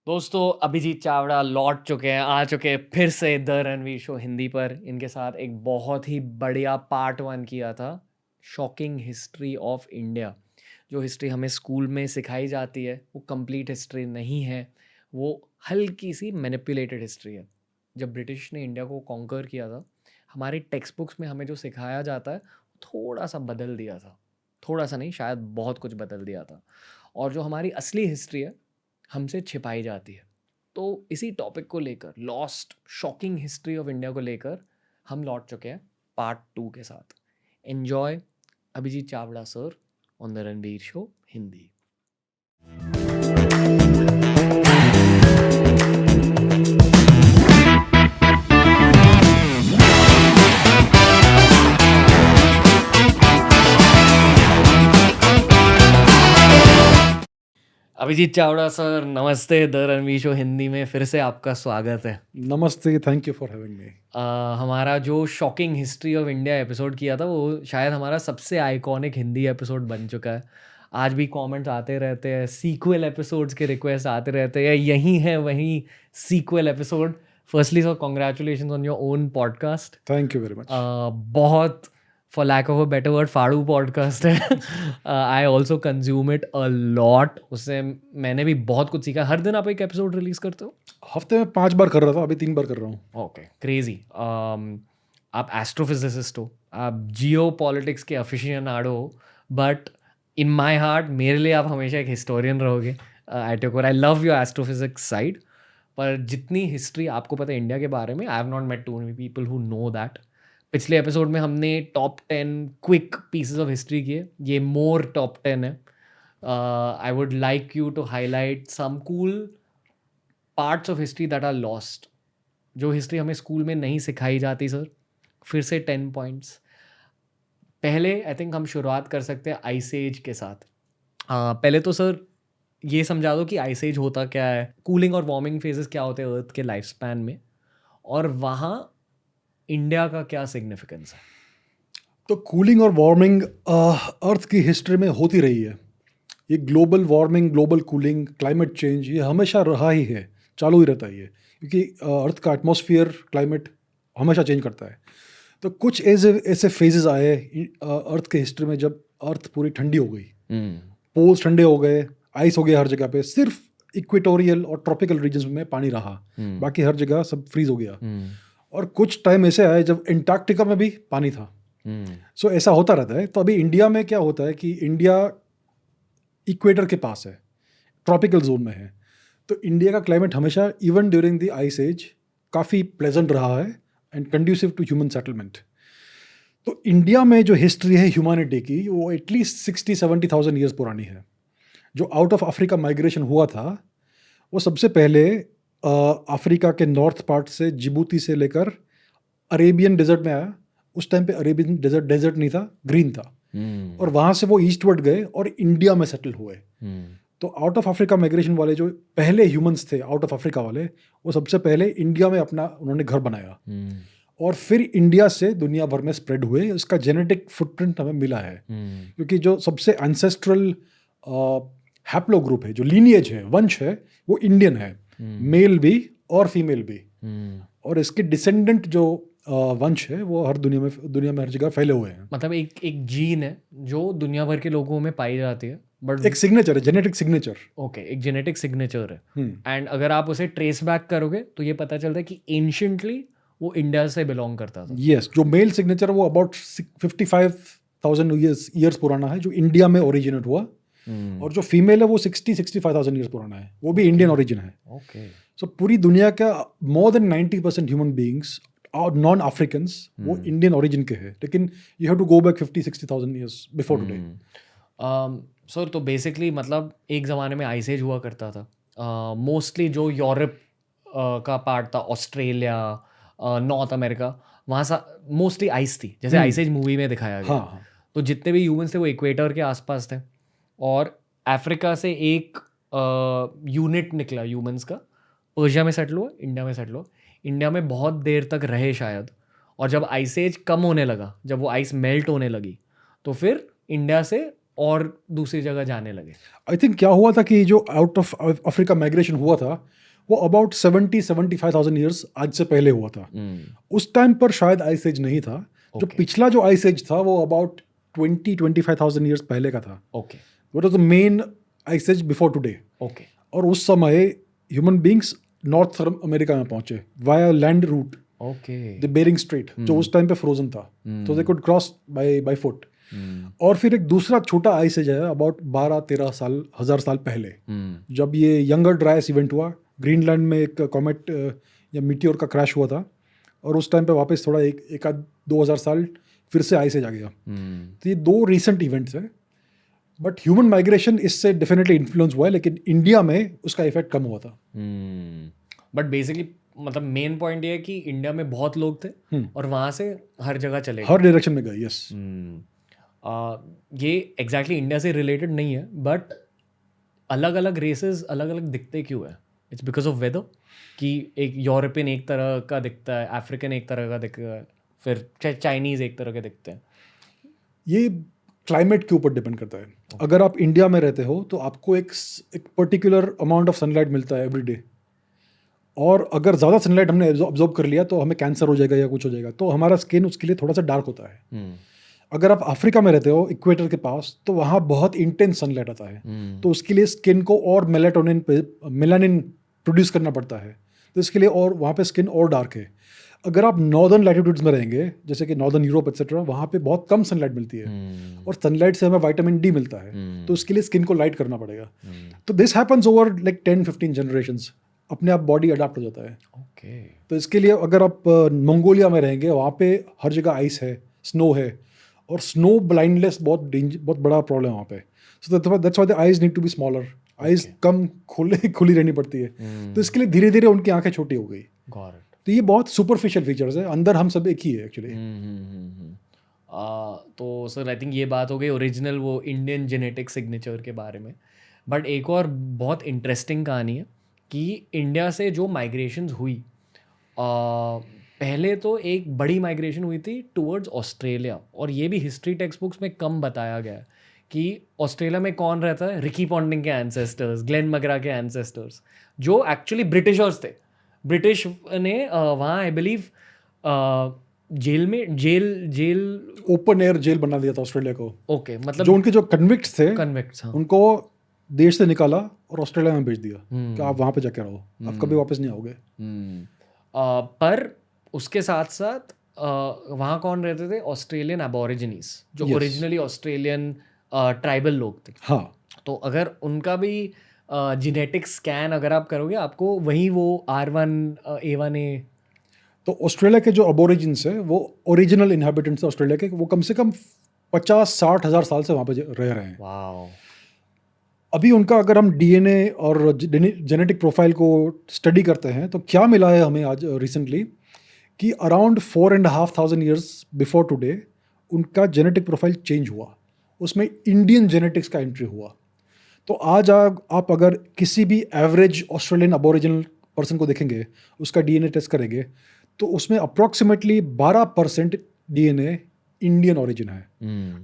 दोस्तों अभिजीत चावड़ा लौट चुके हैं, आ चुके हैं फिर से द रणवीर शो हिंदी पर। इनके साथ एक बहुत ही बढ़िया पार्ट 1 किया था, शॉकिंग हिस्ट्री ऑफ इंडिया। जो हिस्ट्री हमें स्कूल में सिखाई जाती है वो कंप्लीट हिस्ट्री नहीं है, वो हल्की सी मैनिपुलेटेड हिस्ट्री है। जब ब्रिटिश ने इंडिया को कॉन्कर किया था, हमारी टेक्स्ट बुक्स में हमें जो सिखाया जाता है थोड़ा सा बदल दिया था। थोड़ा सा नहीं, शायद बहुत कुछ बदल दिया था। और जो हमारी असली हिस्ट्री है हमसे छिपाई जाती है। तो इसी टॉपिक को लेकर, lost shocking history of India को लेकर हम लौट चुके हैं पार्ट 2 के साथ। Enjoy Abhijit Chavda sir on the Ranveer show Hindi. Abhijit Chavda sir नमस्ते, द रणवीर शो हिंदी में फिर से आपका स्वागत है। नमस्ते, thank you for having me. हमारा जो shocking history of India episode किया था वो शायद हमारा सबसे आइकॉनिक हिंदी एपिसोड बन चुका है। आज भी कमेंट्स आते रहते हैं, सीक्वल एपिसोड्स के रिक्वेस्ट आते रहते हैं, यही है वही sequel episode. Firstly sir congratulation on your own podcast. Thank you very much. बहुत for lack of a better word फाड़ू पॉडकास्ट है। I also consume it a lot. उससे मैंने भी बहुत कुछ सीखा। हर दिन आप एक एपिसोड रिलीज करते हो? हफ्ते में 5 बार कर रहा था, अभी 3 बार कर रहा हूँ। Okay, crazy. आप एस्ट्रोफिजिसिस्ट हो, आप जियो पॉलिटिक्स के अफिशिएनाडो हो, बट इन माई हार्ट मेरे लिए आप हमेशा एक हिस्टोरियन रहोगे। I love your astrophysics side. पर जितनी हिस्ट्री आपको पता है इंडिया के बारे में, I have not met too many people who know that. पिछले एपिसोड में हमने top 10 quick pieces of history किए, ये मोर टॉप 10 है। I would like you to highlight some cool parts of history that are lost, जो history हमें school में नहीं सिखाई जाती सर। फिर से 10 पॉइंट्स। पहले आई थिंक हम शुरुआत कर सकते हैं आइस एज के साथ। पहले तो सर ये समझा दो कि आइस एज होता क्या है, कूलिंग और वार्मिंग फेजेस क्या होते हैं अर्थ के लाइफ स्पैन में, और वहाँ इंडिया का क्या सिग्निफिकेंस है। तो कूलिंग और वार्मिंग अर्थ की हिस्ट्री में होती रही है। ये global warming, global cooling, climate change ये हमेशा रहा ही है, चालू ही रहता है ये, क्योंकि अर्थ का एटमॉस्फेयर, क्लाइमेट हमेशा चेंज करता है। तो कुछ ऐसे फेजेस आए अर्थ के हिस्ट्री में जब अर्थ पूरी ठंडी हो गई, पोल्स ठंडे हो गए, आइस हो गया हर जगह पे, सिर्फ इक्वेटोरियल और ट्रॉपिकल रीजन्स में पानी रहा, बाकी हर जगह सब फ्रीज हो गया। और कुछ टाइम ऐसे आए जब एंटार्क्टिका में भी पानी था। सो ऐसा होता रहता है। तो अभी इंडिया में क्या होता है कि इंडिया इक्वेटर के पास है, ट्रॉपिकल जोन में है। तो इंडिया का क्लाइमेट हमेशा even during the ice age काफ़ी प्लेजेंट रहा है and conducive to human settlement. तो इंडिया में जो हिस्ट्री है ह्यूमैनिटी की, वो एटलीस्ट 60-70,000 ईयर्स पुरानी है। जो आउट ऑफ अफ्रीका माइग्रेशन हुआ था वो सबसे पहले अफ्रीका के नॉर्थ पार्ट से, जिबूती से लेकर अरेबियन डेजर्ट में आया। उस टाइम पे अरेबियन डेजर्ट नहीं था, ग्रीन था। और वहाँ से वो ईस्टवर्ड गए और इंडिया में सेटल हुए। तो आउट ऑफ अफ्रीका माइग्रेशन वाले जो पहले ह्यूमंस थे आउट ऑफ अफ्रीका वाले, वो सबसे पहले इंडिया में अपना उन्होंने घर बनाया और फिर इंडिया से दुनिया भर में स्प्रेड हुए। इसका जेनेटिक फुटप्रिंट हमें मिला है, क्योंकि जो सबसे एंसेस्ट्रल हैप्लो ग्रुप है, जो लीनिएज है, वंश है, वो इंडियन है, मेल भी और फीमेल भी। और इसके डिसेंडेंट जो वंश है वो हर दुनिया में हर जगह फैले हुए हैं। मतलब एक जीन है जो दुनिया भर के लोगों में पाई जाती है, बट एक सिग्नेचर है, जेनेटिक सिग्नेचर। ओके, एक जेनेटिक सिग्नेचर है। एंड अगर आप उसे ट्रेस बैक करोगे तो ये पता चलता है कि एंशिएंटली वो इंडिया से बिलोंग करता था। यस, जो मेल सिग्नेचर वो अबाउट 55,000 ईयर्स पुराना है, जो इंडिया में ओरिजिनेट हुआ। और जो फीमेल है वो 60-65,000 ईयर्स पुराना है, वो भी इंडियन ओरिजिन है। ओके, सो पूरी दुनिया का मोर देन 90% ह्यूमन बीइंग्स और नॉन अफ्रीकन्स वो इंडियन ओरिजिन के हैं। लेकिन you have to go back 50-60,000 years before today. Sir तो बेसिकली मतलब एक ज़माने में आइस एज हुआ करता था। मोस्टली जो यूरोप का पार्ट था, ऑस्ट्रेलिया, नॉर्थ अमेरिका, वहाँ सा मोस्टली आइस थी, जैसे आइस एज मूवी में दिखाया गया। हाँ। तो जितने भी ह्यूमंस थे वो इक्वेटर के आसपास थे। और अफ्रीका से एक यूनिट निकला ह्यूमंस का, पर्शिया में सेटल हुआ, इंडिया में सेटल हुआ। इंडिया में बहुत देर तक रहे शायद। और जब आइस एज कम होने लगा, जब वो आइस मेल्ट होने लगी, तो फिर इंडिया से और दूसरी जगह जाने लगे? आई थिंक क्या हुआ था कि जो आउट ऑफ अफ्रीका माइग्रेशन हुआ था वो अबाउट 70-75,000 ईयर्स आज से पहले हुआ था। उस टाइम पर शायद आइस एज नहीं था। जो Okay. पिछला जो आइस एज था वो अबाउट 20-25,000 ईयर्स पहले का था। ओके, वो was the main ice age before today. Okay, और उस समय ह्यूमन बींग्स नॉर्थ अमेरिका में पहुंचे via land route, okay. The Bering Strait, जो उस टाइम पे फ्रोजन था, तो they could cross by foot. और फिर एक दूसरा छोटा आइस एज है अबाउट 12-13 साल, 1000 साल पहले, जब ये यंगर ड्राइस इवेंट हुआ। ग्रीनलैंड में एक कॉमेट या मीटियोर का क्रैश हुआ था और उस टाइम पे वापस थोड़ा एक आध 2000 साल फिर से आइस एज आ गया। तो ये दो रिसेंट इवेंट्स हैं, बट ह्यूमन माइग्रेशन इससे डेफिनेटली इन्फ्लुएंस हुआ है, लेकिन इंडिया में उसका इफेक्ट कम हुआ था। बट बेसिकली मतलब मेन पॉइंट ये है कि इंडिया में बहुत लोग थे और वहाँ से हर जगह चले गए। हर डायरेक्शन में गए, यस। ये एग्जैक्टली इंडिया से रिलेटेड नहीं है, बट अलग अलग रेसेस अलग अलग दिखते क्यों है? इट्स बिकॉज ऑफ वेदर, कि एक यूरोपियन एक तरह का दिखता है, अफ्रीकन एक तरह का दिखता है, फिर चाइनीज़ एक तरह के दिखते हैं। ये क्लाइमेट के ऊपर डिपेंड करता है। अगर आप इंडिया में रहते हो तो आपको एक पर्टिकुलर अमाउंट ऑफ सनलाइट मिलता है एवरी डे, और अगर ज़्यादा सनलाइट हमने ऑब्जॉर्व कर लिया तो हमें कैंसर हो जाएगा या कुछ हो जाएगा, तो हमारा स्किन उसके लिए थोड़ा सा डार्क होता है। अगर आप अफ्रीका में रहते हो इक्वेटर के पास, तो वहाँ बहुत इंटेंस सनलाइट आता है, तो उसके लिए स्किन को और मेलानिन प्रोड्यूस करना पड़ता है, तो इसके लिए और वहाँ पे स्किन और डार्क है। अगर आप नॉर्दर्न लैटिट्यूड्स में रहेंगे, जैसे कि नॉर्दर्न यूरोप एक्सेट्रा, वहाँ पे बहुत कम सनलाइट मिलती है और सनलाइट से हमें विटामिन डी मिलता है, तो उसके लिए स्किन को लाइट करना पड़ेगा। तो this happens over like 10-15 generations, अपने आप बॉडी अडाप्ट हो जाता है। ओके। तो इसके लिए अगर आप मंगोलिया में रहेंगे, वहाँ पे हर जगह आइस है, स्नो है, और स्नो ब्लाइंडनेस बहुत बड़ा प्रॉब्लम है वहाँ पे। So that's why the eyes need to be smaller. Eyes कम खुली रहनी पड़ती है, तो इसके लिए धीरे धीरे उनकी आंखें छोटी हो गई। तो ये बहुत सुपरफिशियल फीचर्स है, अंदर हम सब एक ही है एक्चुअली। तो सर आई थिंक ये बात हो गई ओरिजिनल वो इंडियन जेनेटिक सिग्नेचर के बारे में, बट एक और बहुत इंटरेस्टिंग कहानी है कि इंडिया से जो माइग्रेशंस हुई, पहले तो एक बड़ी माइग्रेशन हुई थी टुवर्ड्स ऑस्ट्रेलिया, और ये भी हिस्ट्री टेक्स्ट बुक्स में कम बताया गया है कि ऑस्ट्रेलिया में कौन रहता है, रिकी पॉन्टिंग के एंसेस्टर्स, ग्लेन मगरा के एंसेस्टर्स, जो एक्चुअली ब्रिटिशर्स थे। ब्रिटिश ने वहाँ I believe jail open air jail बना दिया था ऑस्ट्रेलिया को। ओके, मतलब जो उनके जो कन्विक्ट्स थे, कन्विक्ट्स, हाँ, उनको देश से निकाला और ऑस्ट्रेलिया में भेज दिया कि आप वहाँ पे जाके रहो, आप कभी वापस नहीं आओगे। पर उसके साथ साथ वहाँ कौन रहते थे? ऑस्ट्रेलियन एबोरिजिनीज, जो ओरिजिनली ऑस्ट्रेलियन ट्राइबल लोग थे। हाँ, तो अगर उनका भी जेनेटिक स्कैन अगर आप करोगे, आपको वही वो R1 A1A। तो ऑस्ट्रेलिया के जो अबोरिजिन्स है वो ओरिजिनल इनहैबिटेंट्स है ऑस्ट्रेलिया के, वो कम से कम 50-60 हज़ार साल से वहाँ पे रह रहे हैं। वाओ। अभी उनका अगर हम डीएनए और जेनेटिक प्रोफाइल को स्टडी करते हैं तो क्या मिला है हमें आज रिसेंटली कि अराउंड 4,500 ईयर्स बिफोर टुडे उनका जेनेटिक प्रोफाइल चेंज हुआ, उसमें इंडियन जेनेटिक्स का एंट्री हुआ। तो आज आप अगर किसी भी एवरेज ऑस्ट्रेलियन अबोरिजिनल पर्सन को देखेंगे, उसका डीएनए टेस्ट करेंगे, तो उसमें अप्रॉक्सीमेटली 12% डीएनए इंडियन ओरिजिन है,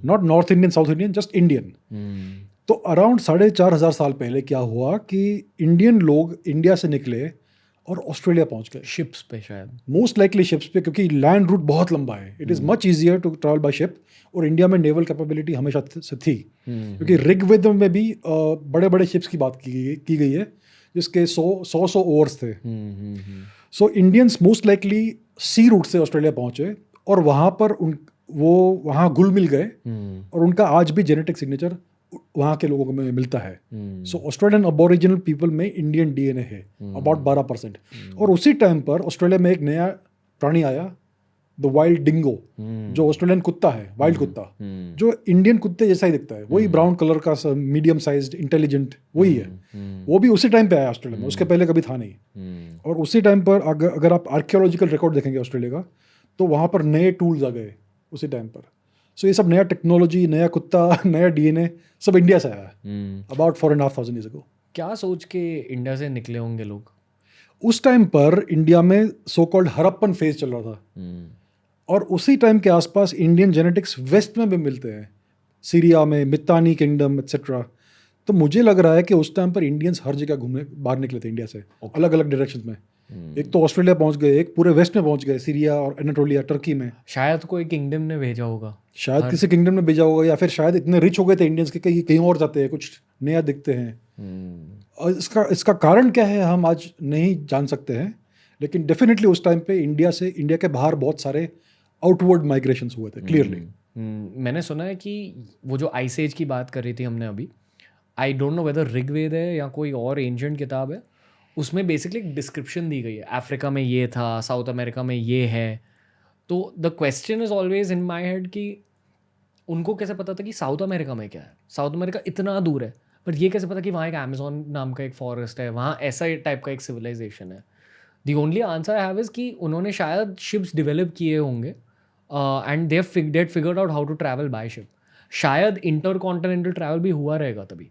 not north Indian, south Indian, just Indian. तो अराउंड 4,500 साल पहले क्या हुआ कि इंडियन लोग इंडिया से निकले और ऑस्ट्रेलिया पहुंच गए शिप्स पे, शायद मोस्ट लाइकली शिप्स पे, क्योंकि लैंड रूट बहुत लंबा है। It is much easier to travel by ship, और इंडिया में नेवल कैपेबिलिटी हमेशा से थी, क्योंकि ऋग्वेद में भी बड़े बड़े शिप्स की बात की गई है जिसके 100 ओवर्स थे। सो इंडियंस मोस्ट लाइकली सी रूट से ऑस्ट्रेलिया पहुंचे और वहाँ पर वो वहाँ घुल मिल गए, और उनका आज भी जेनेटिक सिग्नेचर वहाँ के लोगों में मिलता है। सो ऑस्ट्रेलियन अबोरिजिनल पीपल में इंडियन डीएनए है अबाउट 12%। और उसी टाइम पर ऑस्ट्रेलिया में एक नया प्राणी आया, द वाइल्ड डिंगो, जो ऑस्ट्रेलियन कुत्ता है, वाइल्ड कुत्ता, जो इंडियन कुत्ते जैसा ही दिखता है, वही ब्राउन कलर का, मीडियम साइज्ड, इंटेलिजेंट, वही है। वो भी उसी टाइम पे आया ऑस्ट्रेलिया में, उसके पहले कभी था नहीं। और उसी टाइम पर अगर आप आर्कियोलॉजिकल रिकॉर्ड देखेंगे ऑस्ट्रेलिया का, तो वहाँ पर नए टूल्स आ गए उसी टाइम पर। सो ये सब नया टेक्नोलॉजी, नया कुत्ता, नया डीएनए सब इंडिया से आया अबाउट 4,500 ईयर्स अगो। क्या सोच के इंडिया से निकले होंगे लोग? उस टाइम पर इंडिया में सो कॉल्ड हड़प्पन फेज चल रहा था, और उसी टाइम के आसपास इंडियन जेनेटिक्स वेस्ट में भी मिलते हैं, सीरिया में मित्तानी किंगडम एक्सेट्रा। तो मुझे लग रहा है कि उस टाइम पर इंडियंस हर जगह घूमने बाहर निकले थे इंडिया से, अलग अलग डायरेक्शन में। एक तो ऑस्ट्रेलिया पहुंच गए, एक पूरे वेस्ट में पहुंच गए, सीरिया और एनाटोलिया टर्की में। शायद कोई किंगडम ने भेजा होगा, शायद किसी किंगडम में भेजा होगा, या फिर शायद इतने रिच हो गए थे इंडियंस के कहीं कहीं और जाते हैं, कुछ नया दिखते हैं। और इसका कारण क्या है हम आज नहीं जान सकते हैं, लेकिन डेफिनेटली उस टाइम पे इंडिया के बाहर बहुत सारे आउटवर्ड माइग्रेशंस हुए थे क्लियरली। मैंने सुना है कि वो जो आइस एज की बात कर रही थी हमने अभी, I don't know whether Rigveda है या कोई और एंशिएंट किताब है, उसमें बेसिकली एक डिस्क्रिप्शन दी गई है, अफ्रीका में ये था, साउथ अमेरिका में ये है। तो the question is always in my head कि उनको कैसे पता था कि साउथ अमेरिका में क्या है? साउथ अमेरिका इतना दूर है, पर ये कैसे पता कि वहाँ एक अमेजोन नाम का एक फॉरेस्ट है, वहाँ ऐसा टाइप का एक सिविलाइजेशन है? The only answer I have is कि उन्होंने शायद शिप्स डिवेलप किए होंगे and they figured out how to travel by ship. शायद इंटर कॉन्टिनेंटल ट्रैवल भी हुआ रहेगा तभी।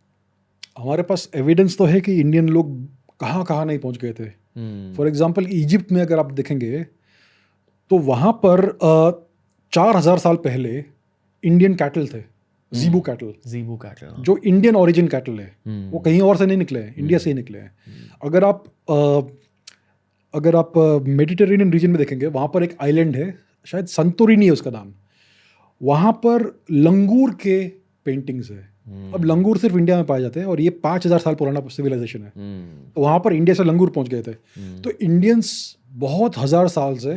हमारे पास एविडेंस तो है कि इंडियन लोग कहाँ कहाँ नहीं पहुँच गए थे। फॉर एग्जाम्पल इजिप्ट में अगर आप देखेंगे तो वहाँ पर 4000 साल पहले इंडियन कैटल थे, जीबू कैटल, जो इंडियन ओरिजिन कैटल है। वो कहीं और से नहीं निकले हैं, इंडिया से ही निकले हैं। अगर आप मेडिटेरेनियन रीजन में देखेंगे, वहाँ पर एक आइलैंड है, शायद संतोरिनी है उसका नाम। वहाँ पर लंगूर के पेंटिंग्स है। अब लंगूर सिर्फ इंडिया में पाए जाते हैं और ये 5000 साल पुराना सिविलाइजेशन है। तो वहाँ पर इंडिया से लंगूर पहुँच गए थे। तो इंडियंस बहुत हज़ार साल से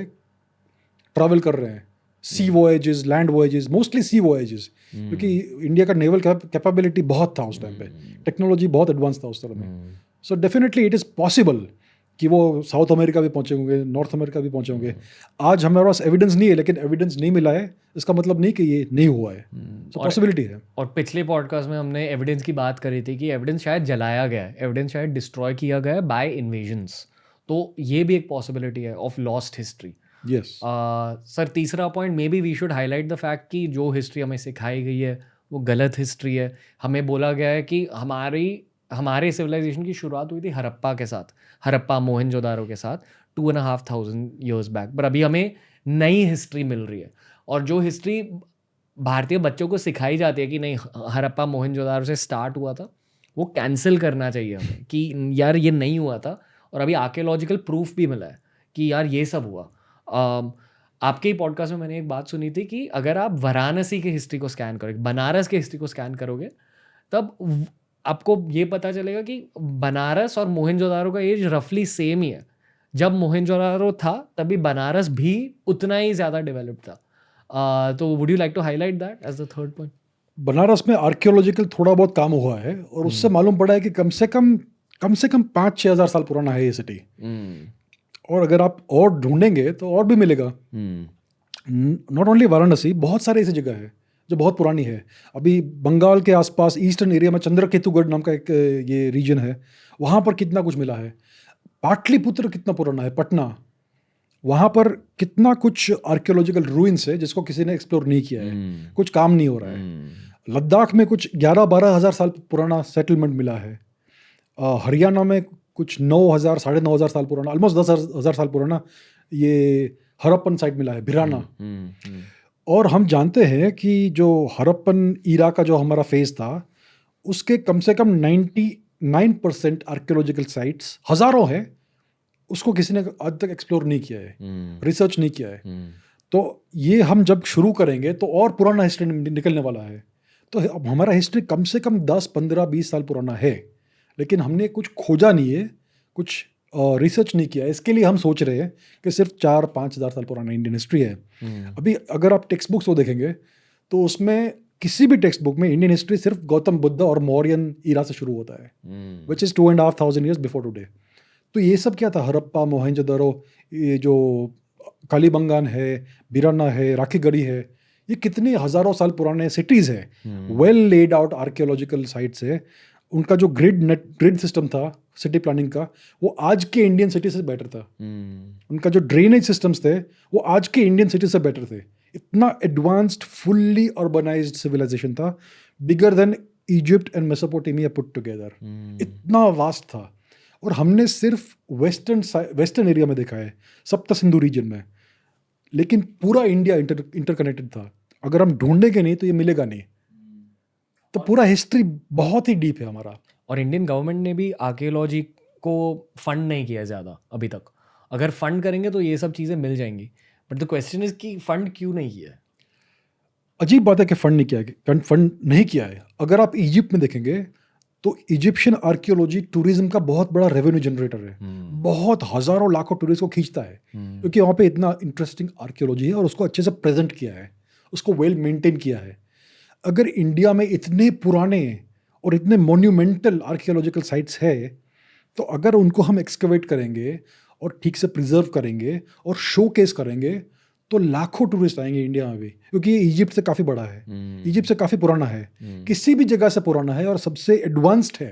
ट्रैवल कर रहे हैं, सी वॉयजेस, लैंड वॉयजेस, मोस्टली सी वॉयजेस, क्योंकि इंडिया का नेवल कैपेबिलिटी बहुत था उस टाइम पे, टेक्नोलॉजी बहुत एडवांस था उस तरह में। So definitely it is possible कि वो साउथ अमेरिका भी पहुँचे होंगे, नॉर्थ अमेरिका भी पहुँचे होंगे। आज हमारे पास एविडेंस नहीं है, लेकिन एविडेंस नहीं मिला है इसका मतलब नहीं कि ये नहीं हुआ है। सो पॉसिबिलिटी है। और पिछले पॉडकास्ट में हमने एविडेंस की बात करी थी कि एविडेंस शायद जलाया गया है, एविडेंस शायद डिस्ट्रॉय किया गया है बाय इन्वेजन्स। तो ये भी एक पॉसिबिलिटी है of lost history. Yes sir, तीसरा point, maybe we should highlight the fact कि जो हिस्ट्री हमें सिखाई गई है वो गलत हिस्ट्री है। हमें बोला गया है कि हमारे सिविलाइजेशन की शुरुआत हुई थी हड़प्पा के साथ, हड़प्पा मोहनजोदारो के साथ 2500 ईयर्स बैक। पर अभी हमें नई हिस्ट्री मिल रही है, और जो हिस्ट्री भारतीय बच्चों को सिखाई जाती है कि नहीं हड़प्पा मोहनजोदारो से स्टार्ट हुआ था, वो कैंसिल करना चाहिए हमें कि यार ये नहीं हुआ था। और अभी आर्कियोलॉजिकल प्रूफ भी मिला है कि यार ये सब हुआ। आपके ही पॉडकास्ट में मैंने एक बात सुनी थी कि अगर आप वाराणसी की हिस्ट्री को स्कैन करोगे, बनारस की हिस्ट्री को स्कैन करोगे, तब आपको ये पता चलेगा कि बनारस और मोहनजोदारो का एज रफली सेम ही है। जब मोहनजोदारो था तभी बनारस भी उतना ही ज़्यादा डेवलप्ड था। तो would you like to highlight that as the third point? Banaras में आर्कियोलॉजिकल थोड़ा बहुत काम हुआ है और उससे मालूम पड़ा है कि कम से कम 5-6 हज़ार साल पुराना है ये सिटी। और अगर आप और ढूंढेंगे तो और भी मिलेगा। नॉट ओनली वाराणसी, बहुत सारे ऐसी जगह है जो बहुत पुरानी है। अभी बंगाल के आसपास ईस्टर्न एरिया में चंद्रकेतुगढ़ नाम का एक ये रीजन है, वहाँ पर कितना कुछ मिला है। पाटलिपुत्र कितना पुराना है, पटना, वहाँ पर कितना कुछ आर्कियोलॉजिकल रूइंस है जिसको किसी ने एक्सप्लोर नहीं किया है, कुछ काम नहीं हो रहा है। लद्दाख में कुछ 11-12 हज़ार साल पुराना सेटलमेंट मिला है। हरियाणा में कुछ 9,000 साढ़े 9,000 साल पुराना, ऑलमोस्ट 10,000 साल पुराना ये हड़प्पन साइट मिला है, भिराना। और हम जानते हैं कि जो हड़प्पन ईरा का जो हमारा फेज था, उसके कम से कम 99% आर्कियोलॉजिकल साइट्स, हज़ारों हैं, उसको किसी ने आज तक एक्सप्लोर नहीं किया है, रिसर्च नहीं किया है। तो ये हम जब शुरू करेंगे तो और पुराना हिस्ट्री निकलने वाला है। तो अब हमारा हिस्ट्री कम से कम 10, 15, 20 साल पुराना है, लेकिन हमने कुछ खोजा नहीं है, कुछ रिसर्च नहीं किया। इसके लिए हम सोच रहे हैं कि सिर्फ 4-5 हज़ार साल पुराना इंडियन हिस्ट्री है। अभी अगर आप टेक्स्ट बुक्स को देखेंगे तो उसमें किसी भी टेक्स्ट बुक में इंडियन हिस्ट्री सिर्फ गौतम बुद्ध और मौर्यन ईरा से शुरू होता है, which is 2,500 years before today. तो ये सब क्या था, हड़प्पा, मोहनजोदड़ो, ये जो कालीबंगान है, बिराना है, राखीगढ़ी है, ये कितने हज़ारों साल पुराने सिटीज़ हैं, well laid out archaeological sites है। उनका जो ग्रिड सिस्टम था सिटी प्लानिंग का, वो आज के इंडियन सिटी से बेटर था। उनका जो ड्रेनेज सिस्टम्स थे वो आज के इंडियन सिटी से बेटर थे। इतना एडवांस्ड, फुल्ली अर्बनाइज्ड सिविलाइजेशन था, bigger than Egypt and Mesopotamia put together. इतना वास्ट था। और हमने सिर्फ वेस्टर्न एरिया में देखा है, सप्त सिंधु रीजन में, लेकिन पूरा इंडिया इंटरकनेक्टेड था। अगर हम ढूंढेंगे नहीं तो ये मिलेगा नहीं। तो पूरा हिस्ट्री बहुत ही डीप है हमारा। और इंडियन गवर्नमेंट ने भी आर्कियोलॉजी को फंड नहीं किया ज़्यादा अभी तक। अगर फंड करेंगे तो ये सब चीज़ें मिल जाएंगी, बट द क्वेश्चन इज कि फंड क्यों नहीं किया है? अजीब बात है कि फंड नहीं किया है। अगर आप इजिप्ट में देखेंगे तो इजिप्शियन आर्कियोलॉजी टूरिज्म का बहुत बड़ा रेवेन्यू जनरेटर है। बहुत हज़ारों लाखों टूरिस्ट को खींचता है, क्योंकि वहाँ पे इतना इंटरेस्टिंग आर्कियोलॉजी है और उसको अच्छे से प्रेजेंट किया है, उसको वेल मेंटेन किया है। अगर इंडिया में इतने पुराने और इतने मोन्यूमेंटल आर्कियोलॉजिकल साइट्स है, तो अगर उनको हम एक्सकवेट करेंगे और ठीक से प्रिजर्व करेंगे और शोकेस करेंगे तो लाखों टूरिस्ट आएंगे इंडिया में भी, क्योंकि ये इजिप्ट से काफ़ी बड़ा है, इजिप्ट से काफ़ी पुराना है, किसी भी जगह से पुराना है और सबसे एडवांस्ड है।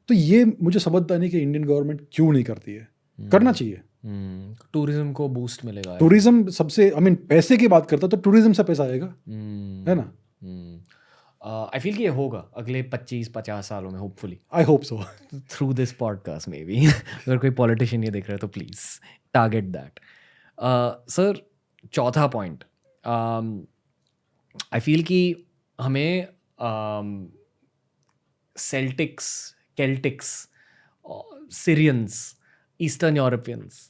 तो ये मुझे समझता नहीं कि इंडियन गवर्नमेंट क्यों नहीं करती है। करना चाहिए। टूरिज्म को बूस्ट मिलेगा। टूरिज्म सबसे पैसे की बात करता तो टूरिज्म से पैसा आएगा, है ना। आई फील कि ये होगा अगले 25-50 सालों में, hopefully, I hope so, through this podcast maybe. अगर कोई पॉलिटिशियन ये देख रहा है तो प्लीज़ टारगेट दैट। सर, चौथा पॉइंट, आई फील कि हमें Celtics, Celtics, Syrians, Eastern Europeans,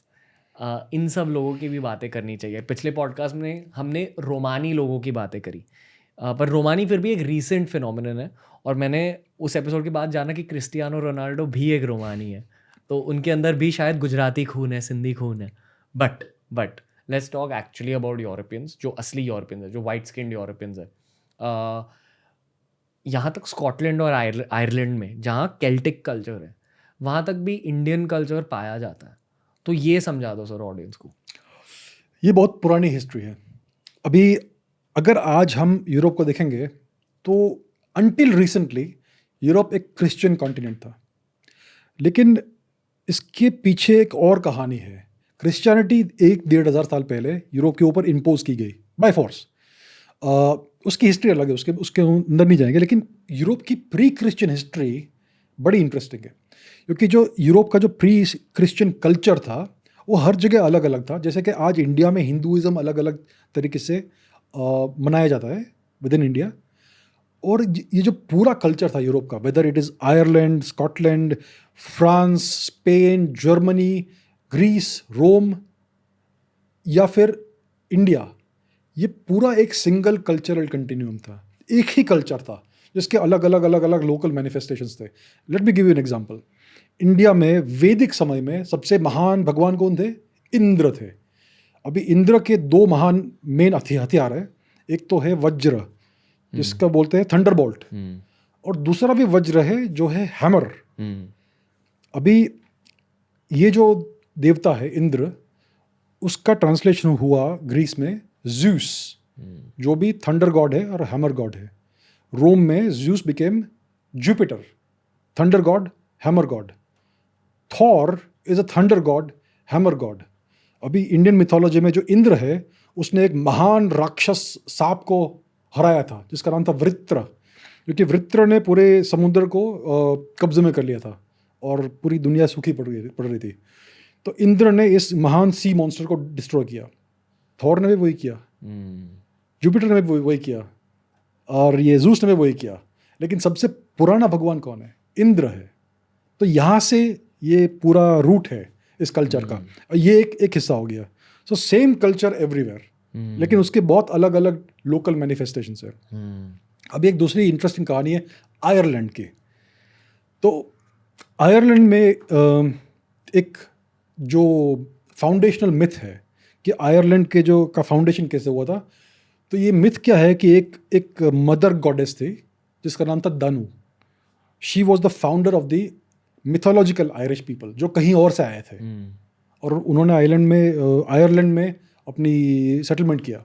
इन सब लोगों की भी बातें करनी चाहिए। पिछले पॉडकास्ट में हमने रोमानी लोगों की बातें करी, पर रोमानी फिर भी एक रीसेंट फिनोमिनन है, और मैंने उस एपिसोड के बाद जाना कि क्रिस्टियानो रोनाल्डो भी एक रोमानी है, तो उनके अंदर भी शायद गुजराती खून है, सिंधी खून है। But let's talk actually about Europeans, जो असली यूरोपियंस है, जो वाइट स्किन्ड यूरोपियंस है। यहाँ तक स्कॉटलैंड और आयरलैंड में जहाँ केल्टिक कल्चर है, वहाँ तक भी इंडियन कल्चर पाया जाता है। तो ये समझा दो सर ऑडियंस को। ये बहुत पुरानी हिस्ट्री है। अभी अगर आज हम यूरोप को देखेंगे तो अनटिल रिसेंटली यूरोप एक क्रिश्चियन कॉन्टिनेंट था, लेकिन इसके पीछे एक और कहानी है। क्रिश्चियनिटी 1-1.5 साल पहले यूरोप के ऊपर इम्पोज की गई बाय फोर्स। उसकी हिस्ट्री अलग है, उसके अंदर नहीं जाएंगे, लेकिन यूरोप की प्री क्रिश्चियन हिस्ट्री बड़ी इंटरेस्टिंग है, क्योंकि जो यूरोप का जो प्री क्रिश्चियन कल्चर था वो हर जगह अलग अलग था। जैसे कि आज इंडिया में हिंदुइज़्म अलग अलग तरीके से मनाया जाता है विद इन इंडिया, और ये जो पूरा कल्चर था यूरोप का, whether it is Ireland, Scotland, France, Spain, Germany, Greece, Rome या फिर इंडिया, ये पूरा एक सिंगल कल्चरल कंटिन्यूम था, एक ही कल्चर था जिसके अलग अलग लोकल मैनिफेस्टेशंस थे। Let me give you an example. India में वैदिक समय में सबसे महान भगवान कौन थे? इंद्र थे। अभी इंद्र के 2 महान मेन हथियार है, एक तो है वज्र जिसका बोलते हैं थंडरबोल्ट, और दूसरा भी वज्र है जो है हैमर। अभी ये जो देवता है इंद्र, उसका ट्रांसलेशन हुआ ग्रीस में ज़्यूस, जो भी थंडर गॉड है और हैमर गॉड है। रोम में Zeus became Jupiter, thunder God, hammer God. Thor is a thunder God, hammer God. अभी इंडियन मिथोलॉजी में जो इंद्र है, उसने एक महान राक्षस सांप को हराया था जिसका नाम था वृत्र, क्योंकि वृत्र ने पूरे समुद्र को कब्जे में कर लिया था और पूरी दुनिया सूखी पड़ रही थी। तो इंद्र ने इस महान सी मॉन्स्टर को डिस्ट्रॉय किया। थॉर ने भी वही किया, जुपिटर ने भी वही किया, और ये ज़ूस ने भी वही किया। लेकिन सबसे पुराना भगवान कौन है? इंद्र है। तो यहाँ से ये पूरा रूट है इस कल्चर का, और ये एक हिस्सा हो गया। सो सेम कल्चर एवरीवेयर, लेकिन उसके बहुत अलग अलग लोकल मैनिफेस्टेशंस है। अभी एक दूसरी इंटरेस्टिंग कहानी है आयरलैंड की। तो आयरलैंड में एक जो फाउंडेशनल मिथ है कि आयरलैंड के जो का फाउंडेशन कैसे हुआ था, तो ये मिथ क्या है कि एक मदर गॉडेस थी जिसका नाम था Danu. She was the founder of the mythological Irish people, जो कहीं और से आए थे, और उन्होंने आयरलैंड में अपनी सेटलमेंट किया।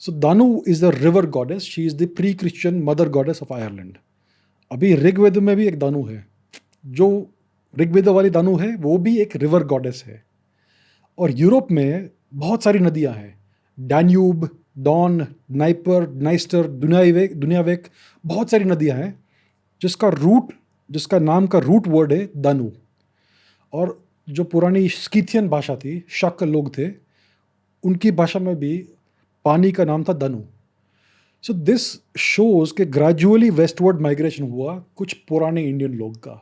So Danu is the river goddess, she is the pre Christian mother goddess of Ireland. अभी ऋग्वेद में भी एक दानू है, जो ऋग्वेद वाली दानू है वो भी एक रिवर गॉडेस है। और यूरोप में बहुत सारी नदियाँ हैं, डैन्यूब, डॉन, नाइपर, नाइस्टर, दुनियावेक, बहुत सारी नदियाँ हैं जिसका नाम का रूट वर्ड है दानू। और जो पुरानी स्कीथियन भाषा थी, शक लोग थे, उनकी भाषा में भी पानी का नाम था दानू। सो दिस शोज के ग्रेजुअली वेस्टवर्ड माइग्रेशन हुआ कुछ पुराने इंडियन लोग का,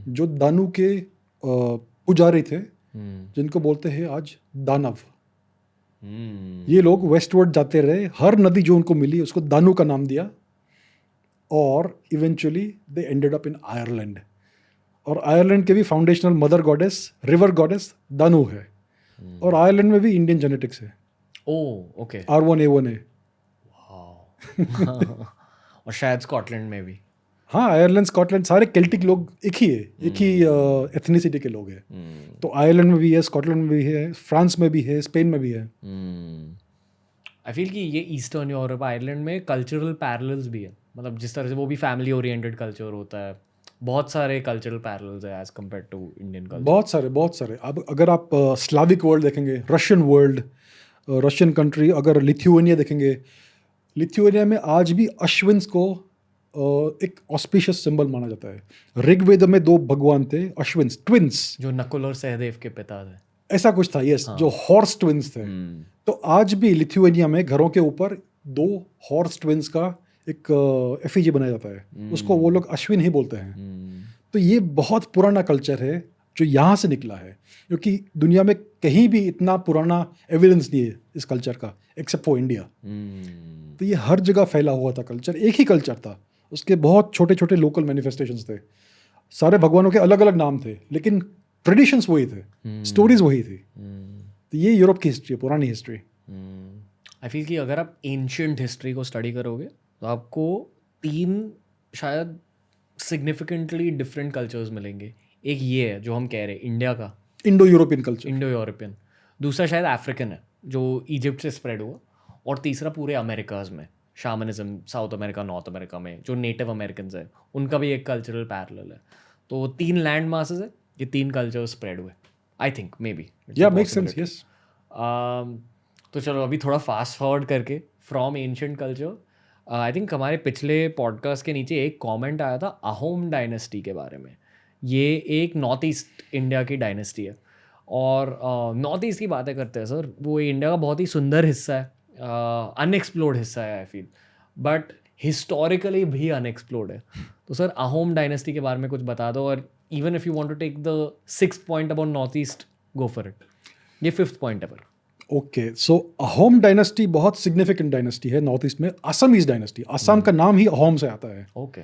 जो दानू के पुजारी थे, जिनको बोलते हैं आज दानव। ये लोग वेस्टवर्ड जाते रहे, हर नदी जो उनको मिली उसको दानू का नाम दिया, और eventually they ended up in Ireland. और आयरलैंड के भी foundational mother goddess, river goddess Danu है। और आयरलैंड में भी इंडियन जेनेटिक्स है, ओह ओके। R1A1A। और शायद स्कॉटलैंड में भी। हाँ, आयरलैंड स्कॉटलैंड सारे केल्टिक लोग एक ही है, एक ही एथनिसिटी के लोग हैं। तो आयरलैंड में भी है, स्कॉटलैंड में भी है, फ्रांस में भी है, स्पेन में भी है। आई फील कि ये ईस्टर्न यूरोप, आयरलैंड में कल्चरल पैरेलल्स भी है, मतलब जिस तरह से वो भी फैमिली ओरिएंटेड कल्चर होता है, बहुत सारे कल्चरल पैरेलल्स है as compare to Indian culture. बहुत सारे। अब अगर आप स्लाविक वर्ल्ड देखेंगे, रशियन वर्ल्ड, रशियन कंट्री, अगर लिथुआनिया देखेंगे, लिथुआनिया में आज भी अश्विन्स को एक ऑस्पिशियस सिंबल माना जाता है। ऋग्वेद में 2 भगवान थे, अश्विन्स, ट्विंस, जो नकुल और सहदेव के पिता थे। ऐसा कुछ था, यस, जो हॉर्स ट्विंस थे। तो आज भी लिथुआनिया में घरों के ऊपर 2 हॉर्स ट्विंस का एक एफिजी बनाया जाता है, उसको वो लोग अश्विन ही बोलते हैं। तो ये बहुत पुराना कल्चर है जो यहाँ से निकला है, क्योंकि दुनिया में कहीं भी इतना पुराना एविडेंस नहीं है इस कल्चर का एक्सेप्ट फॉर इंडिया। तो ये हर जगह फैला हुआ था कल्चर, एक ही कल्चर था, उसके बहुत छोटे छोटे लोकल मैनिफेस्टेशंस थे, सारे भगवानों के अलग अलग नाम थे, लेकिन ट्रेडिशंस वही थे, स्टोरीज वही थी। तो ये यूरोप की हिस्ट्री है, पुरानी हिस्ट्री। आई फील कि अगर आप एंशियंट हिस्ट्री को स्टडी करोगे तो आपको 3 शायद सिग्निफिकेंटली डिफरेंट कल्चर्स मिलेंगे। एक ये है जो हम कह रहे हैं इंडिया का, Indo European culture, Indo European. दूसरा शायद अफ्रीकन है जो इजिप्ट से स्प्रेड हुआ। और तीसरा पूरे अमेरिकाज में शामनिज्म, साउथ अमेरिका, नॉर्थ अमेरिका में जो नेटिव अमेरिकन है उनका भी एक कल्चरल पैरेलल है। तो 3 लैंड मासेस है, ये 3 कल्चर स्प्रेड हुए, आई थिंक मे बी। या मेक सेंस, यस। तो चलो अभी थोड़ा फास्ट फॉरवर्ड करके from ancient culture, I think हमारे पिछले पॉडकास्ट के नीचे एक कमेंट आया था अहोम डायनेस्टी के बारे में। ये एक नॉर्थ ईस्ट इंडिया की डायनेस्टी है, और नॉर्थ ईस्ट की बातें करते हैं सर, वो इंडिया का बहुत ही सुंदर हिस्सा है, अनएक्सप्लोर्ड हिस्सा है आई फील, बट हिस्टोरिकली भी अनएक्सप्लोर्ड है। तो सर अहोम डायनेस्टी के बारे में कुछ बता दो, और even if you want to take the 6th point about North East, go for it. ये 5th पॉइंट है पर। ओके, सो अहोम डायनेस्टी बहुत सिग्निफिकेंट डायनेस्टी है नॉर्थ ईस्ट में। असमीज डायनेस्टी, असम का नाम ही अहोम से आता है। ओके।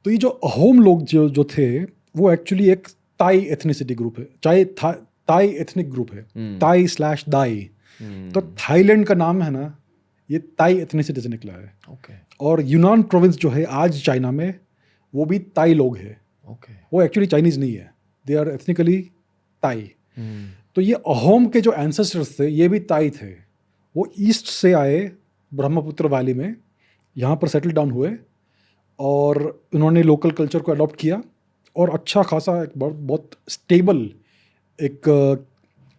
तो ये जो अहोम लोग जो थे वो एक्चुअली एक ताई एथनिसिटी ग्रुप है, चाहे ताई एथनिक ग्रुप है, ताई/दाई। तो थाईलैंड का नाम है ना, ये ताई एथनिसिटी से निकला है। ओके। और यूनान प्रोविंस जो है आज चाइना में, वो भी ताई लोग है। ओके। वो एक्चुअली चाइनीज नहीं है, दे आर एथनिकली ताई। तो ये अहोम के जो एंसेस्टर्स थे ये भी ताई थे। वो ईस्ट से आए, ब्रह्मपुत्र वैली में यहाँ पर सेटल डाउन हुए, और उन्होंने लोकल कल्चर को अडॉप्ट किया, और अच्छा खासा एक बहुत स्टेबल एक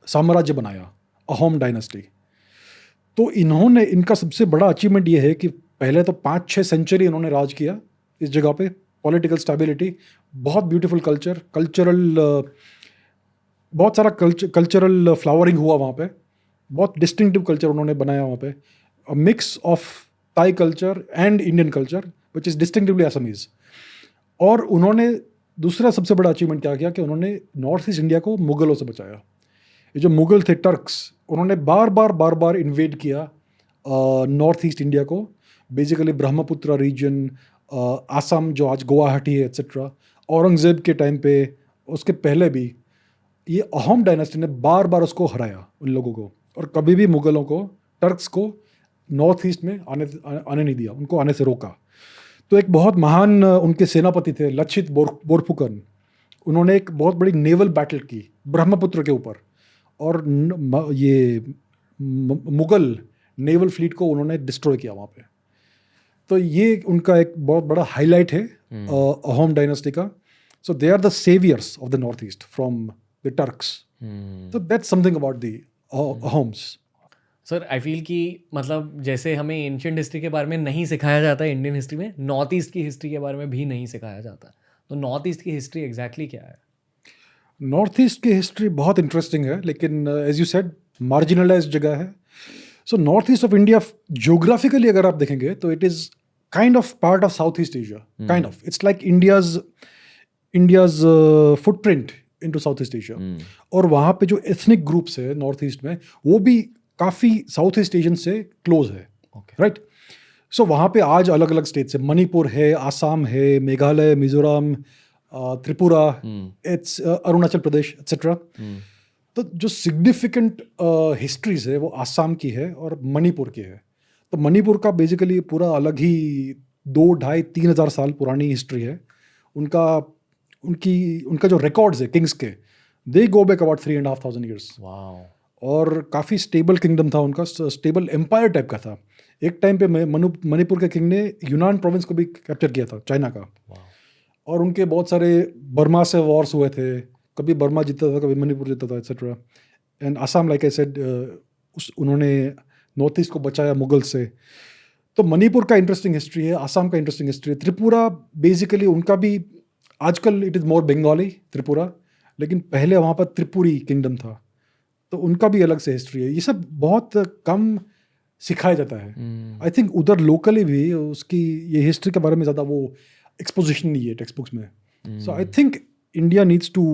साम्राज्य बनाया, अहोम डायनेस्टी। तो इनका सबसे बड़ा अचीवमेंट ये है कि पहले तो 5-6 सेंचुरी इन्होंने राज किया इस जगह पे, पॉलिटिकल स्टेबिलिटी, बहुत ब्यूटीफुल बहुत सारा कल्चरल फ्लावरिंग हुआ वहाँ पे, बहुत डिस्टिंक्टिव कल्चर उन्होंने बनाया वहाँ पे, अ मिक्स ऑफ ताई culture and Indian culture which is distinctively Assamese. और उन्होंने दूसरा सबसे बड़ा अचीवमेंट क्या किया कि उन्होंने नॉर्थ ईस्ट इंडिया को मुगलों से बचाया। ये जो मुगल थे, टर्क्स, उन्होंने बार बार इन्वेड किया नॉर्थ ईस्ट इंडिया को, बेसिकली ब्रह्मपुत्र रीजन, आसाम जो आज गुवाहाटी है, एट्सेट्रा। औरंगजेब के टाइम पे, उसके पहले भी ये अहोम डायनेस्टी ने बार उसको हराया उन लोगों को, और कभी भी मुगलों को, टर्क्स को नॉर्थ ईस्ट में आने नहीं दिया, उनको आने से रोका। तो एक बहुत महान उनके सेनापति थे लक्षित बोरफुकन, उन्होंने एक बहुत बड़ी नेवल बैटल की ब्रह्मपुत्र के ऊपर, और ये मुगल नेवल फ्लीट को उन्होंने डिस्ट्रॉय किया वहाँ पे। तो ये उनका एक बहुत बड़ा हाईलाइट है अहोम डायनेस्टी का। So they are the saviours of the north east from the Turks. तो that's something about the Ahoms. Sir I feel कि मतलब जैसे हमें एंशिएंट हिस्ट्री के बारे में नहीं सिखाया जाता है इंडियन हिस्ट्री में, नॉर्थ ईस्ट की हिस्ट्री के बारे में भी नहीं सिखाया जाता। तो नॉर्थ ईस्ट की हिस्ट्री एग्जैक्टली क्या है? नॉर्थ ईस्ट की हिस्ट्री बहुत इंटरेस्टिंग है, लेकिन एज यू सेड मार्जिनलाइज्ड जगह है। So north east of India geographically अगर आप देखेंगे तो it is kind of part of south east Asia, kind of its like India's footprint into south east Asia. और वहाँ पे जो एथनिक ग्रुप्स है नॉर्थ ईस्ट में वो भी काफ़ी साउथ ईस्ट एशियन से क्लोज है, राइट। सो वहाँ पे आज अलग अलग स्टेट्स है, मणिपुर है, आसाम है, मेघालय, मिजोरम, त्रिपुरा, इट्स अरुणाचल प्रदेश एक्सेट्रा। तो जो सिग्निफिकेंट हिस्ट्रीज है वो आसाम की है और मणिपुर की है। तो मणिपुर का बेसिकली पूरा अलग ही 2-2.5-3 हज़ार साल पुरानी हिस्ट्री है उनका जो रिकॉर्ड्स है किंग्स के, दे गो बैक अबाउट 3,500 ईयर्स। और काफ़ी स्टेबल किंगडम था उनका, स्टेबल एम्पायर टाइप का था। एक टाइम पे मणिपुर के किंग ने यूनान प्रोविंस को भी कैप्चर किया था, चाइना का। और उनके बहुत सारे बर्मा से वॉर्स हुए थे, कभी बर्मा जीता था, कभी मणिपुर जीता था, etcetera. And Assam, like I said, उन्होंने नॉर्थ ईस्ट को बचाया मुगल से। तो मणिपुर का इंटरेस्टिंग हिस्ट्री है, आसाम का इंटरेस्टिंग हिस्ट्री है। त्रिपुरा बेसिकली उनका भी आजकल it is more Bengali Tripura, लेकिन पहले वहाँ पर त्रिपुरी किंगडम था, तो उनका भी अलग से हिस्ट्री है। ये सब बहुत कम सिखाया जाता है। आई थिंक उधर लोकली भी उसकी ये हिस्ट्री के बारे में ज़्यादा वो एक्सपोजिशन नहीं है टेक्स्ट बुक्स में। So I think India needs to